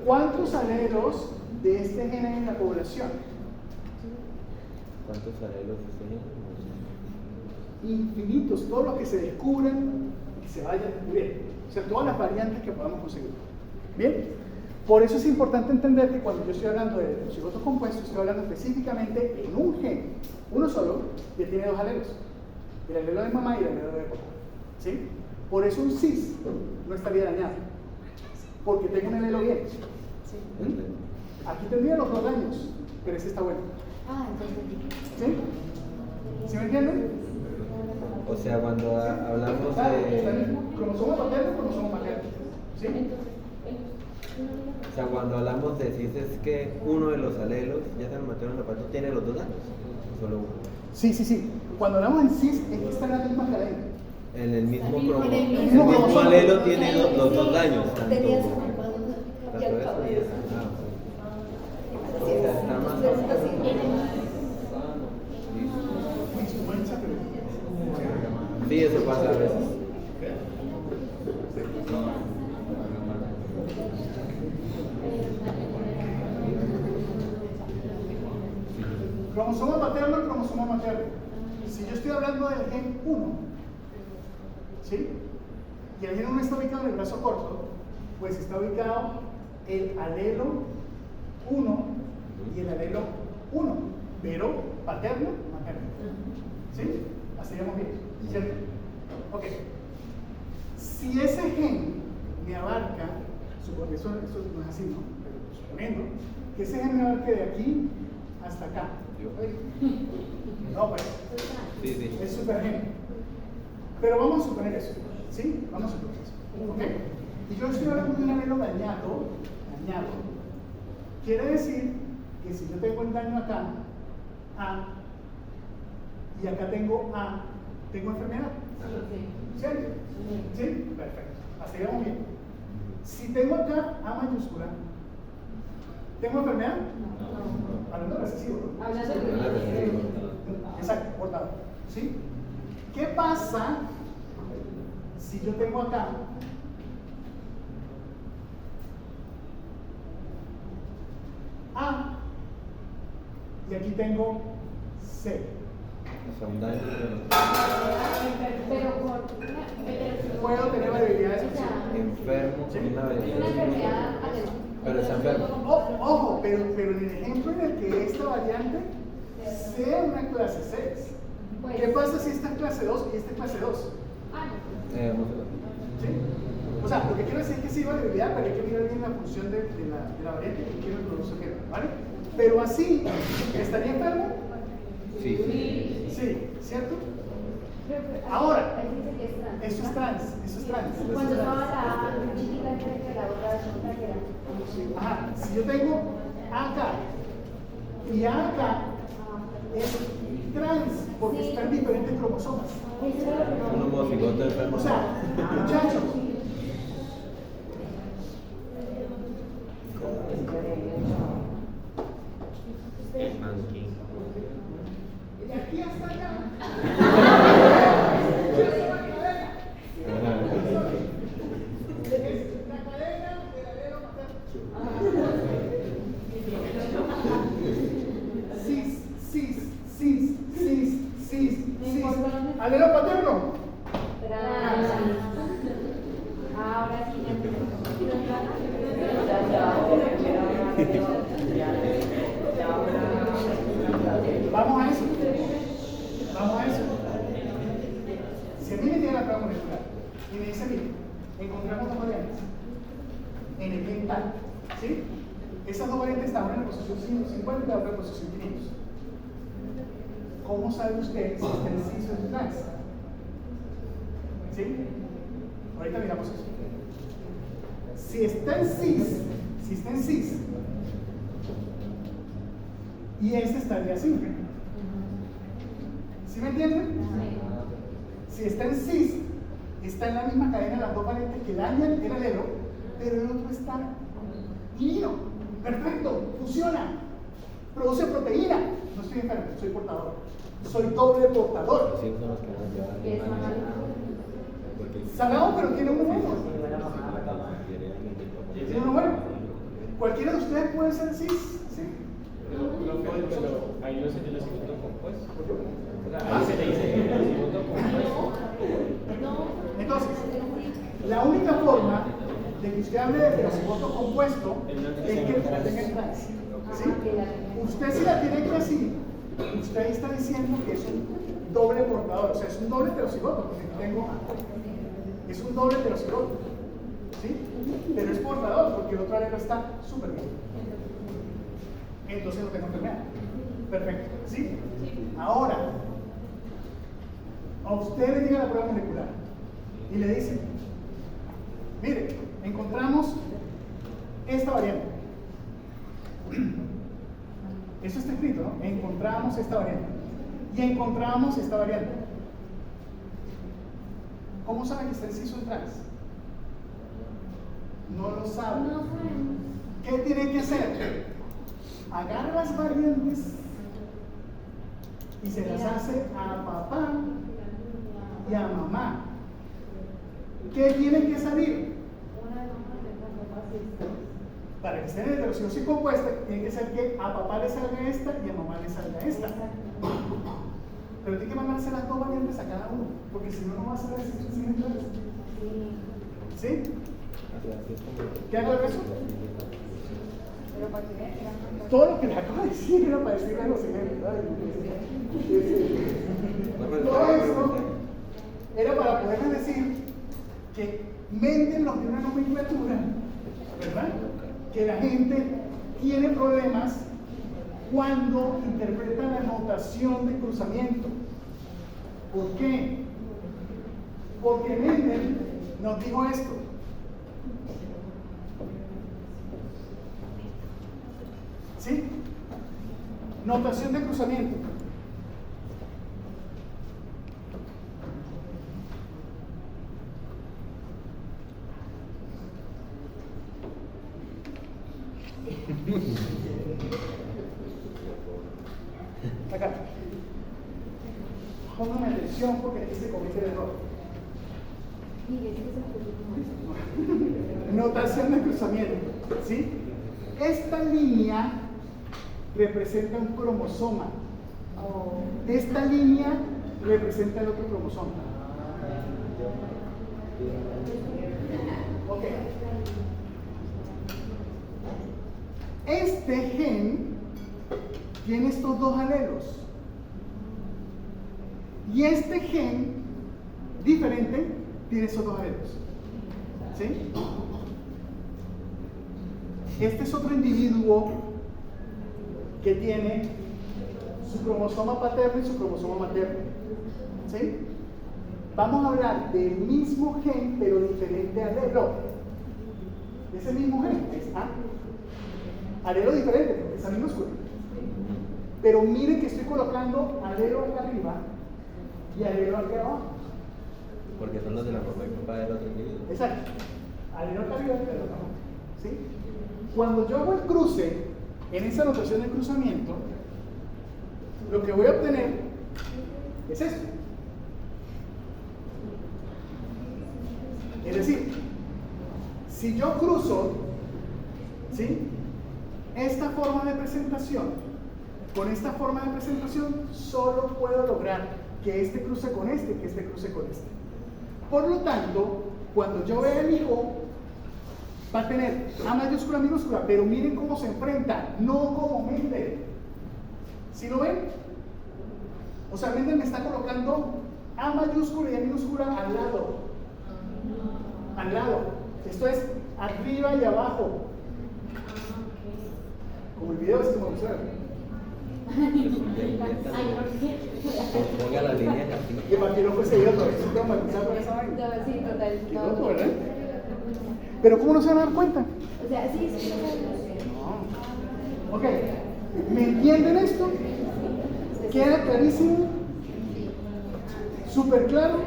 ¿cuántos alelos de este gen hay en la población? ¿Cuántos alelos tienen? Infinitos, todos los que se descubran y que se vayan descubriendo. O sea, todas las variantes que podamos conseguir. ¿Bien? Por eso es importante entender que cuando yo estoy hablando de cigotos compuestos, estoy hablando específicamente en un gen, uno solo, que tiene dos alelos. El alelo de mamá y el alelo de papá. ¿Sí? Por eso un cis no estaría dañado. Porque tengo un alelo bien. ¿Mm? Aquí tendría los 2 daños, pero ese está bueno. Ah, entonces. ¿Sí? ¿Sí me entienden? O sea, cuando hablamos Claro, está de... bien. Cromosoma paterno, cromosoma materno. ¿Sí? O sea, cuando hablamos de cis es que uno de los alelos, ya sea el materno o el paterno, tiene los 2 daños. Solo uno. Sí. Cuando hablamos en cis, es que está en la misma cadena. En el mismo En el cromosoma. El mismo mismo cromosoma. alelo tiene los 2 daños. Tanto... Tenías tanto y al eso cabo y de eso. eso. O sea, está más... Influencia, pero... Sí, eso pasa a veces. Cromosoma paterno y cromosoma materno. Si yo estoy hablando del gen 1, ¿sí? Y el gen 1 está ubicado en el brazo corto, pues está ubicado el alelo 1 y el alelo 1, pero paterno, materno. ¿Sí? Así vamos bien, ¿cierto? Ok. Si ese gen me abarca, eso no es así, ¿no? Pero suponiendo que ese gen me abarque de aquí hasta acá. No, pues. Sí. Es super gen. Pero vamos a suponer eso. ¿Sí? Vamos a suponer eso. ¿Ok? Y yo estoy hablando de un alelo dañado. Quiere decir que si yo tengo el daño acá, A, y acá tengo A, ¿tengo enfermedad? ¿Cierto? ¿Sí? Perfecto. Hasta ahí vamos bien. Si tengo acá A mayúscula, ¿tengo enfermedad? Hablando de recesivo, ¿no? Hablando de Exacto, portador. ¿Sí? ¿Qué pasa si yo tengo acá A y aquí tengo C? O sea, un daño. Pero Puedo tener variabilidades. Enfermo con una una variación. enfermedad Pero está enfermo. Ojo, pero en el ejemplo en el que esta variante sea una clase 6. ¿Qué pasa si esta es clase 2 y esta es clase 2? Vamos a ver. ¿Sí? O sea, lo que quiero decir es que sí hay variabilidad, pero hay que mirar bien la función de la variante que quiero introducir, ¿vale? Pero así, ¿estaría enfermo? Sí. Sí, ¿cierto? Ahora, eso es trans. Cuando estaba la chiquita que la otra que era. Ajá, si yo tengo acá y acá es trans porque están diferentes cromosomas. Un homocigoto enfermo. O sea, muchachos, de aquí hasta acá. Es la cadena del alelo materno. Cis. Alelo paterno. Ahora sí Vamos a eso. Si a mí me llega la prueba molecular y me dice, mire, encontramos dos variantes en el gen tal, ¿sí? Esas dos variantes están una en la posición 50 y la otra en la posición 500. ¿Cómo sabe usted si está en cis o en trans? ¿Sí? Ahorita miramos eso. Si está en cis, y este estaría así. ¿Sí me entienden? Si está en cis, está en la misma cadena las dos variantes que dañan el alelo, pero el otro está divino, perfecto, funciona, produce proteína. No estoy enfermo, soy portador. Soy doble portador. Sí, son los que van a llevar a ¿Qué es animales. mamá? Porque- Salado, pero tiene uno bueno. Tiene uno bueno. Cualquiera de ustedes puede ser cis, ¿sí? Pero ahí no se tiene el segundo compuesto. O sea, ahí se le dice el segundo compuesto. Entonces, la única forma de que usted hable de heterocigoto compuesto es que la tenga en trans. ¿Sí? Usted si la tiene que así, usted ahí está diciendo que es un doble portador, o sea, es un doble heterocigoto, porque tengo es un doble heterocigoto, ¿sí? Pero es portador, porque el otro alelo está súper bien. Entonces no tengo enfermedad. Perfecto, ¿sí? Ahora, a usted le llega la prueba molecular y le dicen, mire, encontramos esta variante. Eso está escrito, ¿no? Encontramos esta variante. Y encontramos esta variante. ¿Cómo saben que está el cis o el trans? No lo saben. ¿Qué tienen que hacer? Agarra las variantes y se las hace a papá y a mamá. ¿Qué tiene que salir? Para que estén en heterocigosis compuesta, tiene que ser que a papá le salga esta y a mamá le salga esta. Pero tiene que mandarse las dos variantes a cada uno, porque si no, no va a ser así. ¿Sí? Así es como- ¿Qué hago de eso? Pero para que vean, Todo lo que le acabo de decir era para decirle a los siguientes. Todo eso era para poderles decir que Mendel nos dio una nomenclatura, ¿verdad? Que la gente tiene problemas cuando interpreta la notación de cruzamiento. ¿Por qué? Porque Mendel nos dijo esto. ¿Sí? Notación de cruzamiento. Acá. Póngame atención porque aquí se comete el error. Notación de cruzamiento. ¿Sí? Esta línea representa un cromosoma. Esta línea representa el otro cromosoma. Ok. Este gen tiene estos dos alelos. Y este gen diferente tiene esos dos alelos. ¿Sí? Este es otro individuo que tiene su cromosoma paterno y su cromosoma materno. ¿Sí? Vamos a hablar del mismo gen, pero diferente alelo. Ese mismo gen es alelo diferente, porque es minúsculo. Pero miren que estoy colocando alelo acá arriba y alelo acá abajo. Porque son los de la mamá y papá del otro individuo. Exacto. Alelo acá arriba y alelo acá abajo. ¿Sí? Cuando yo hago el cruce, en esa notación de cruzamiento, lo que voy a obtener es esto. Es decir, si yo cruzo, ¿sí?, esta forma de presentación con esta forma de presentación, solo puedo lograr que este cruce con este y que este cruce con este. Por lo tanto, cuando yo vea el hijo, va a tener A mayúscula minúscula, pero miren cómo se enfrenta, no como Mendel. ¿Sí lo ven? O sea, Mendel me está colocando A mayúscula y A minúscula al lado. Al lado. Esto es arriba y abajo. Como el video este que me observan. Ponga la línea así. Que para que no fuese yo, todavía se traumatizado con esa vaina. Sí, total. Qué loco, ¿verdad? Pero ¿cómo no se van a dar cuenta? O sea, sí, sí, No. Ok, ¿me entienden esto? ¿Queda clarísimo? ¿Súper claro?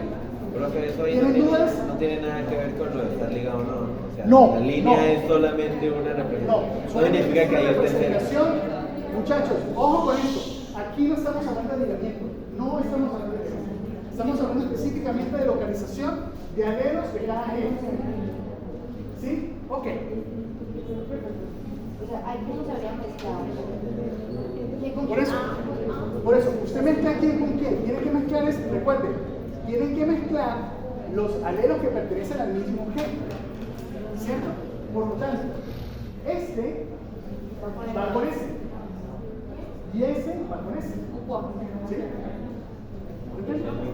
Profe, eso ahí ¿Tienen dudas? no tiene nada que ver con lo de estar ligado o no. O sea, No, la línea no. es solamente una No, representación. No significa que ahí esté cerca. representación. Muchachos, ojo con esto. Aquí no estamos hablando de ligamiento. No estamos hablando de eso. Estamos hablando específicamente de localización de alelos de cada gen. ¿Sí? Ok. o sea, ahí cómo se habría mezclado. ¿Quién con Por quién? eso, Ah, por eso, usted mezcla quién con quién. Tiene que mezclar, recuerden, tienen que mezclar los alelos que pertenecen al mismo gen. ¿Cierto? Por lo tanto, este va con ese. Y ese va con ese. ¿Sí?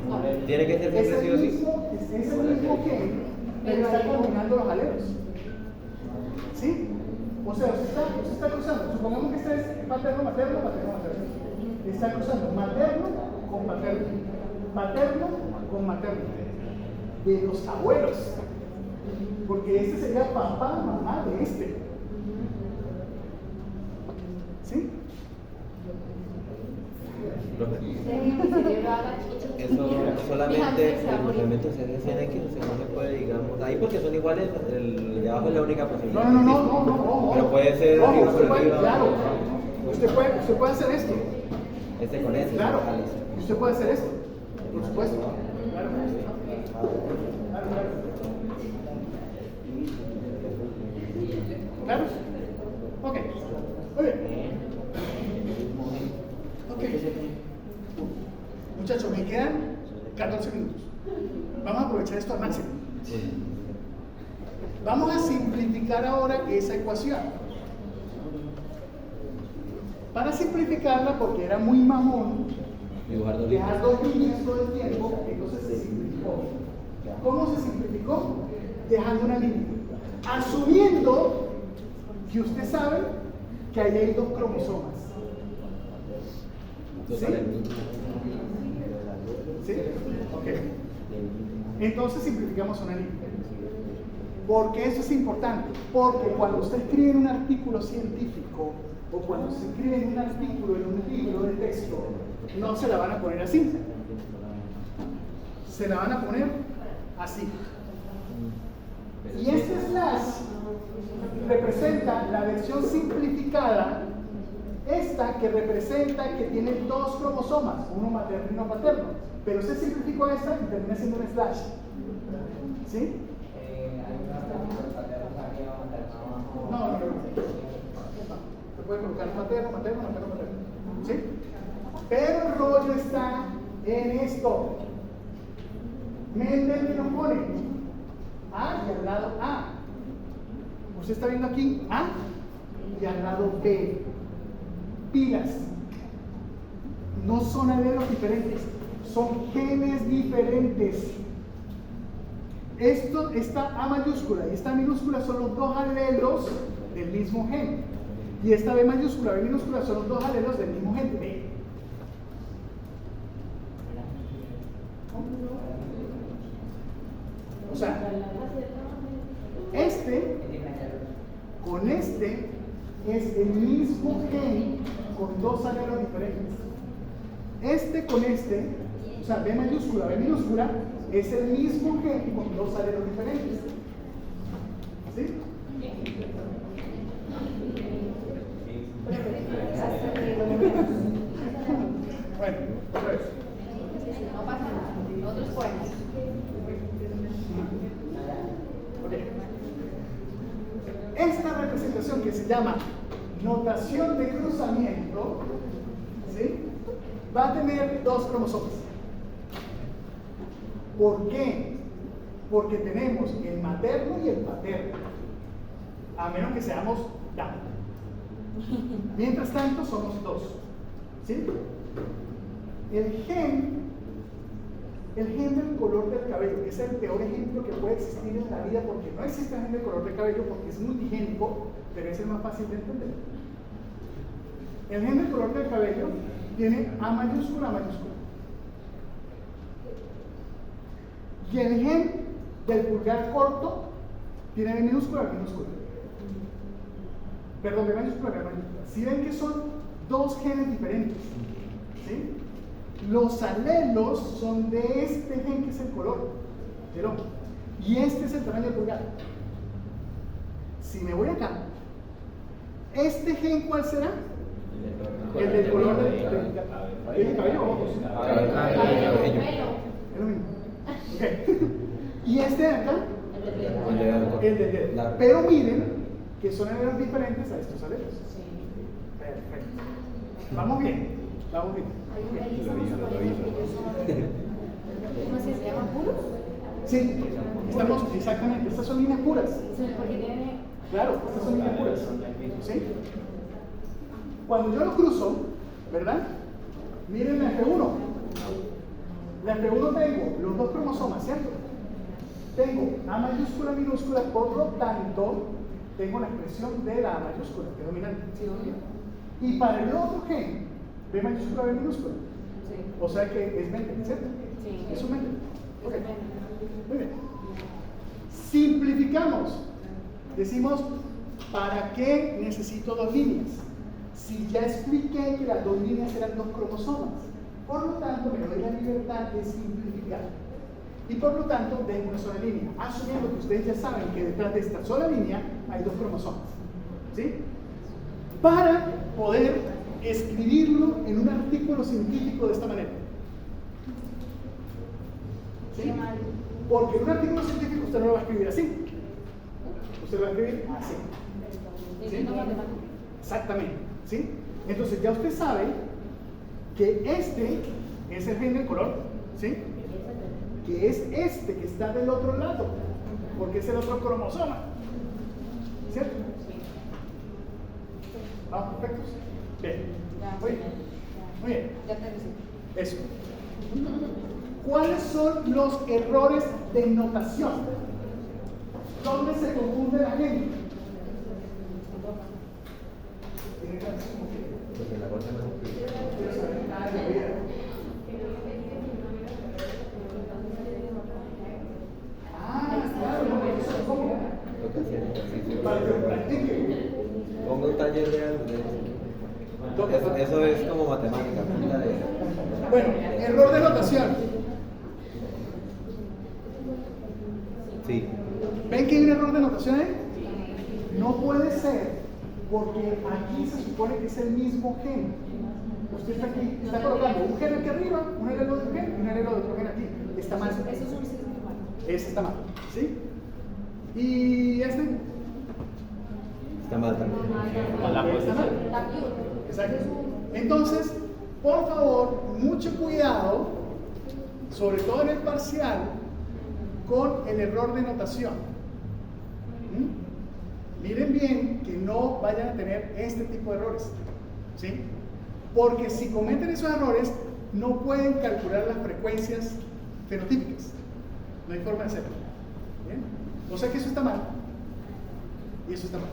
¿Ok? Tiene que ser Es siempre sí o el sí. mismo gen, pero está combinando los alelos. ¿Sí? O sea, usted está cruzando. Supongamos que este es materno, materno, materno, materno. Está cruzando materno con paterno. Paterno con materno. De los abuelos. Porque este sería papá, mamá de este. ¿Sí? Eso solamente el complemento CNX no se puede, digamos, ahí porque son iguales, el de abajo es la única posibilidad. No. Pero puede ser Ojo, digo, usted por puede, arriba. claro. Usted puede hacer esto. Este con ese. Claro. vale. Usted puede hacer esto. Por supuesto. Claro. Claro. Ok. Muy bien. Ok. Muchachos, me quedan 14 minutos. Vamos a aprovechar esto al máximo. Vamos a simplificar ahora esa ecuación. Para simplificarla, porque era muy mamón Dibujar dos dejar dos líneas todo el tiempo, entonces se simplificó. ¿Cómo se simplificó? Dejando una línea. Asumiendo que usted sabe que ahí hay dos cromosomas. ¿Sí? ¿Sí? Ok. Entonces simplificamos una línea. ¿Por qué eso es importante? Porque cuando usted escribe en un artículo científico o cuando se escribe en un artículo, en un libro de texto, no se la van a poner así. Se la van a poner así. Y este slash representa la versión simplificada, esta que representa que tiene dos cromosomas, uno materno y uno paterno. Pero se simplificó esta y termina siendo un slash. ¿Sí? No. Se puede colocar materno, materno, materno, materno. ¿Sí? Pero el rollo está en esto. Mendel nos pone A y al lado A. Usted está viendo aquí A y al lado B. Pilas. No son alelos diferentes, son genes diferentes. Esta A mayúscula y esta minúscula son los dos alelos del mismo gen. Y esta B mayúscula, B minúscula son los dos alelos del mismo gen. B. O sea, este con este es el mismo gen con dos alelos diferentes. Este con este, o sea, B mayúscula, B minúscula, es el mismo gen con dos alelos diferentes. ¿Sí? Bueno, otra vez. No pasa nada. Nosotros podemos. Ok. Esta representación que se llama notación de cruzamiento, ¿sí? Va a tener dos cromosomas. ¿Por qué? Porque tenemos el materno y el paterno, a menos que seamos DAP. Mientras tanto, somos dos. ¿Sí? El gen del color del cabello, que es el peor ejemplo que puede existir en la vida, porque no existe el gen del color del cabello porque es multigénico, pero es el más fácil de entender. El gen del color del cabello tiene A mayúscula, mayúscula. Y el gen del pulgar corto tiene B minúscula, B minúscula. Perdón, B mayúscula, B mayúscula. Si ven que son dos genes diferentes, ¿sí? Los alelos son de este gen que es el color del ojo. Y este es el tamaño del pulgar. Si me voy acá, ¿este gen cuál será? El del color del cabello o ojos. Es lo mismo. Okay. ¿Y este de acá? El del dedo. Pero miren que son alelos diferentes a estos alelos. Perfecto. Vamos bien. Vamos bien. ¿Cómo se llaman puros? Sí, estamos exactamente. Estas son líneas puras. Porque tiene. Claro, estas son líneas puras. ¿Sí? Cuando yo lo cruzo, ¿verdad? Miren la F1. La F1 tengo los dos cromosomas, ¿cierto? Tengo A mayúscula, minúscula, por lo tanto, tengo la expresión de la A mayúscula, que es dominante. Y para el otro gen, B mayúscula, B minúscula. O sea que es mente, ¿cierto? Sí. Es un mente. Ok. Muy bien. Simplificamos. Decimos, ¿para qué necesito dos líneas? Si ya expliqué que las dos líneas eran dos cromosomas. Por lo tanto, me doy la libertad de simplificar. Y por lo tanto, dejo una sola línea. Asumiendo que ustedes ya saben que detrás de esta sola línea hay dos cromosomas. ¿Sí? Para poder escribirlo en un artículo científico de esta manera. ¿Sí? Porque en un artículo científico usted no lo va a escribir así. Usted lo va a escribir así. ¿Sí? Exactamente. ¿Sí? Entonces ya usted sabe que este es el gen del color. ¿Sí? Que es este que está del otro lado. Porque es el otro cromosoma. ¿Cierto? ¿Vamos perfectos? Bien. Muy bien. Muy bien. Eso. ¿Cuáles son los errores de notación? ¿Dónde se confunde la gente? Claro, ¿cómo? Para que lo practique. Pongo un taller de algo. Eso es como matemática. Bueno, error de notación. Sí. ¿Ven que hay un error de notación ahí? No puede ser, porque aquí se supone que es el mismo gen. Usted está aquí, está colocando un gen aquí arriba, un alelo de un gen y un alelo de otro gen aquí. Está mal. Eso es un signo mal. Ese está mal. ¿Sí? Y este Está mal también. está mal. Exacto. Entonces, por favor, mucho cuidado, sobre todo en el parcial, con el error de notación. Miren bien que no vayan a tener este tipo de errores. ¿Sí? Porque si cometen esos errores, no pueden calcular las frecuencias fenotípicas. No hay forma de hacerlo. ¿Bien? O sea que eso está mal. Y eso está mal.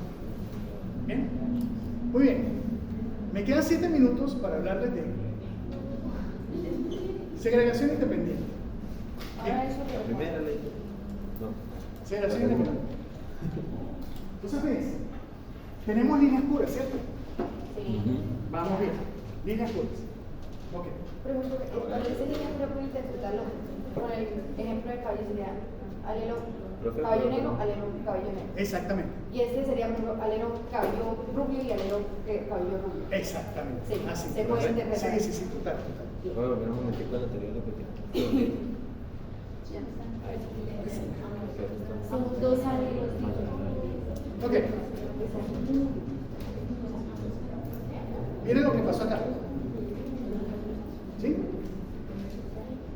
¿Bien? Muy bien. Me quedan 7 minutos para hablarles de segregación independiente. Ahora eso La primera ley. No. Segregación independiente. Entonces, ¿ves? Tenemos líneas puras, ¿cierto? Sí. Vamos bien. Líneas puras. Ok. Por ejemplo, cuando dice línea pura, puedo interpretarlo con el ejemplo del cabello, sería alelo cabello negro, alelo cabello negro. Exactamente. Y este sería, por ejemplo, alelo cabello rubio y alelo cabello rubio. Exactamente. Sí, así. se puede interpretar. Sí, total. Bueno, volver un momentico al anterior lo que Son dos alelos diferentes. Ok. Miren lo que pasó acá. ¿Sí?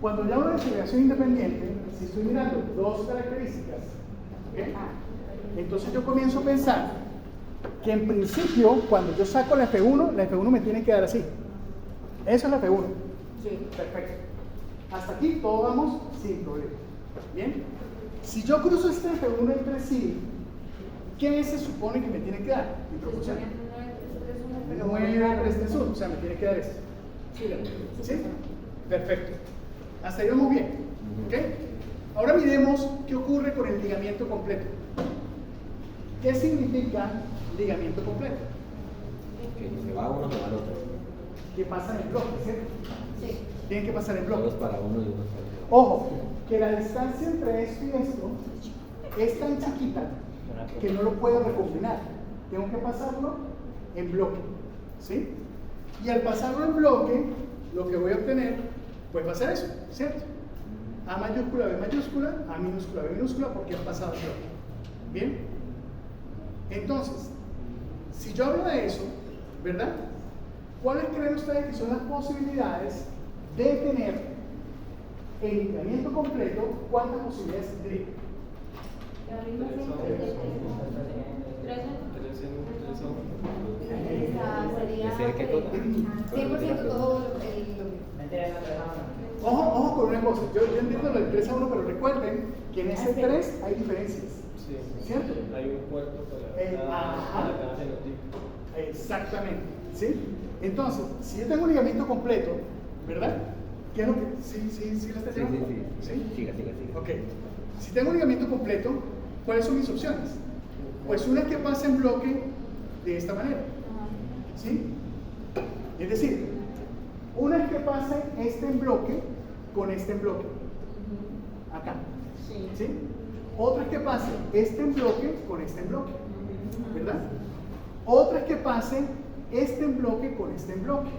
Cuando yo hablo de segregación independiente, si estoy mirando dos características, ¿ok? Entonces yo comienzo a pensar que en principio, cuando yo saco la F1 me tiene que dar así. Eso es la F1. Sí. Perfecto. Hasta aquí todo vamos sin problema. Bien. Si yo cruzo este F1 entre sí, ¿qué se supone que me tiene que dar? Mi proporción. 9,331, o sea, me tiene que dar esto. ¿Sí? Perfecto. Hasta ahí vamos bien. ¿Ok? Ahora miremos qué ocurre con el ligamiento completo. ¿Qué significa ligamiento completo? Que se va uno, se va el otro. Que pasan en bloque, ¿cierto? Sí. Tienen que pasar en bloque. Todos para uno y uno para el otro. Ojo, que la distancia entre esto y esto es tan chiquita que no lo puedo recombinar. Tengo que pasarlo en bloque, ¿sí? Y al pasarlo en bloque, lo que voy a obtener, pues va a ser eso, ¿cierto? A mayúscula, B mayúscula, A minúscula, B minúscula, porque han pasado en bloque. ¿Bien? Entonces, si yo hablo de eso, ¿verdad? ¿Cuáles creen ustedes que son las posibilidades de tener el ligamiento completo? ¿Cuántas posibilidades tendría? Esta sería ¿De ser qué cosa? 100% todo el Ojo con una cosa, yo entiendo lo del 3 a 1, pero recuerden que en ese 3 hay diferencias, Sí. ¿cierto? Hay un cuarto Ajá. para cada fenotipo. Exactamente, ¿sí? Entonces, si yo tengo un ligamiento completo, ¿verdad? ¿Qué es lo que? ¿Sí la está Sí, llevando? sí. Siga. Ok. Si tengo un ligamiento completo, ¿cuáles son mis opciones? Pues una que pasa en bloque de esta manera, ¿sí? Es decir, una es que pase este en bloque con este en bloque, acá, ¿sí? Otra es que pase este en bloque con este en bloque, ¿verdad? Otra es que pase este en bloque con este en bloque.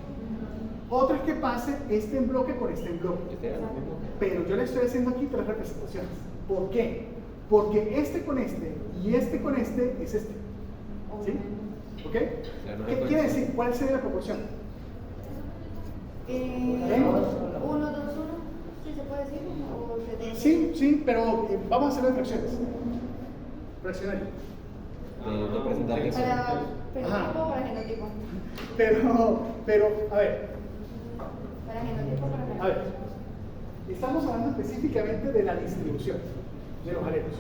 Otra es que pase este en bloque con este en bloque. Este era lo mismo. Pero yo le estoy haciendo aquí 3 representaciones. ¿Por qué? Porque este con este y este con este es este. ¿Sí? ¿Ok? sea, no ¿Qué se quiere puede- decir? ¿Cuál sería la proporción? 1, 2, 1. ¿Sí se puede decir? ¿O se debe? Sí, pero vamos a hacerlo en fracciones. Fraccionario. De presentar que Para fenotipo Ajá. o para genotipo. Pero, a ver, Para genotipo o para A genotipo. ver, estamos hablando específicamente de la distribución de los alelos.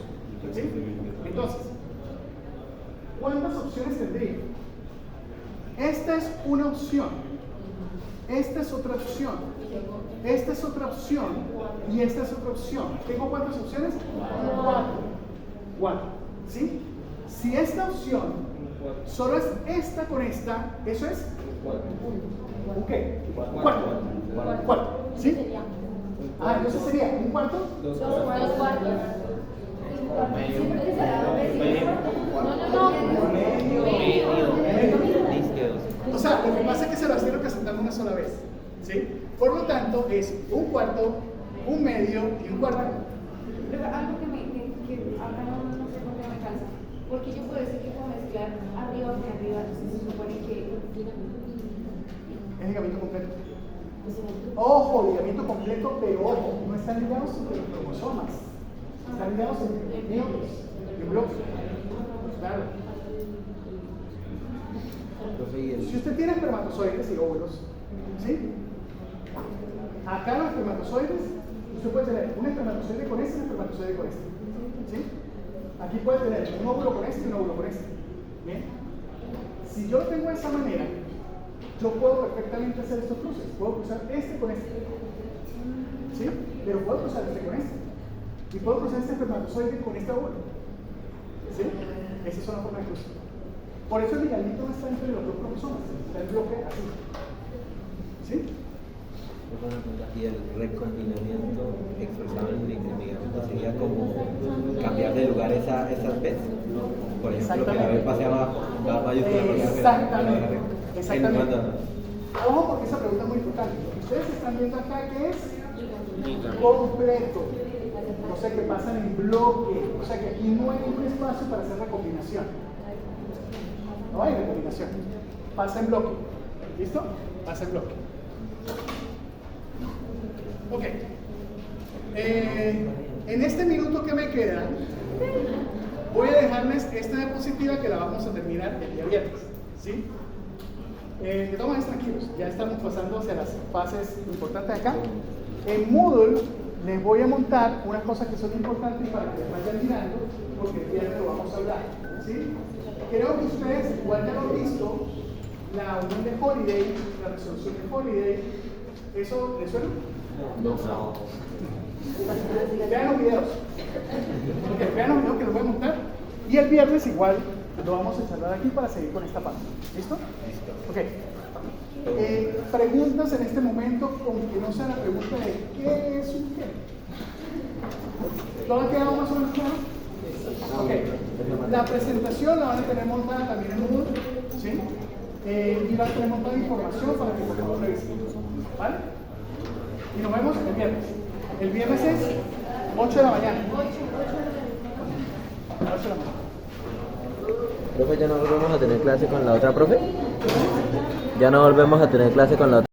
¿Sí? Entonces, ¿cuántas opciones tendría? Esta es una opción, esta es otra opción, esta es otra opción y esta es otra opción. ¿Tengo cuántas opciones? 4. ¿Sí? Si esta opción solo es esta con esta, eso es ¿un qué? Cuarto. ¿Sí? Ah, entonces sería un cuarto. Dos Dos cuartos. cuartos. Siempre que será O sea, lo que pasa es que se lo estoy representando una sola vez. ¿Sí? Por lo tanto, es un cuarto, un medio y un cuarto. Pero algo que acá no sé por qué me cansa. Porque yo puedo decir que puedo mezclar arriba con arriba, entonces se supone que. Es ligamiento completo. Ojo, ligamiento completo, pero ojo, no están ligados entre los cromosomas. Están ligados entre neutros, en bloques. Claro. Si usted tiene espermatozoides y óvulos, ¿sí? Acá los espermatozoides, usted puede tener un espermatozoide con este y un espermatozoide con este. ¿Sí? Aquí puede tener un óvulo con este y un óvulo con este. ¿Bien? Si yo lo tengo de esa manera, yo puedo perfectamente hacer estos cruces. Puedo cruzar este con este. ¿Sí? Pero puedo cruzar este con este. Y puedo cruzar este espermatozoide con este óvulo. ¿Sí? Esa es una forma de cruzar. Por eso el ligamiento no está entre los dos cromosomas, está el bloque así. ¿Sí? Y el recombinamiento expresado en el ligamiento sería como cambiar de lugar esas veces. Por ejemplo, que la vez pase abajo, va mayúscula por la Exactamente. en Exactamente. cuando- Ojo, porque esa pregunta es muy importante. Lo que ustedes están viendo acá que es completo. O sea que pasan en bloque. O sea que aquí no hay un espacio para hacer recombinación. No hay recombinación. Pasa en bloque. ¿Listo? Pasa en bloque. Ok. En este minuto que me queda, voy a dejarles esta diapositiva que la vamos a terminar el día viernes. ¿Sí? De todos modos, tranquilos, ya estamos pasando hacia las fases importantes acá. En Moodle les voy a montar unas cosas que son importantes para que les vayan mirando, porque el viernes lo vamos a hablar. ¿Sí? Creo que ustedes, igual ya lo han visto, la unión de Holiday, la resolución de Holiday, ¿eso les suena? No. Vean los videos. Ok, vean los videos que les voy a montar Y el viernes igual lo vamos a charlar aquí para seguir con esta parte. ¿Listo? Listo. Ok. Preguntas en este momento, aunque no sea la pregunta de ¿qué es un qué? ¿Todo ha quedado más o menos claro? Ok. La presentación la van a tener montada también en Moodle, ¿sí? Y van a tener montada información para que podamos revisar. ¿Vale? Y nos vemos el viernes. El viernes es 8 de la mañana. 8 de la mañana. Profe, ¿ya no volvemos a tener clase con la otra profe? ¿Ya no volvemos a tener clase con la otra?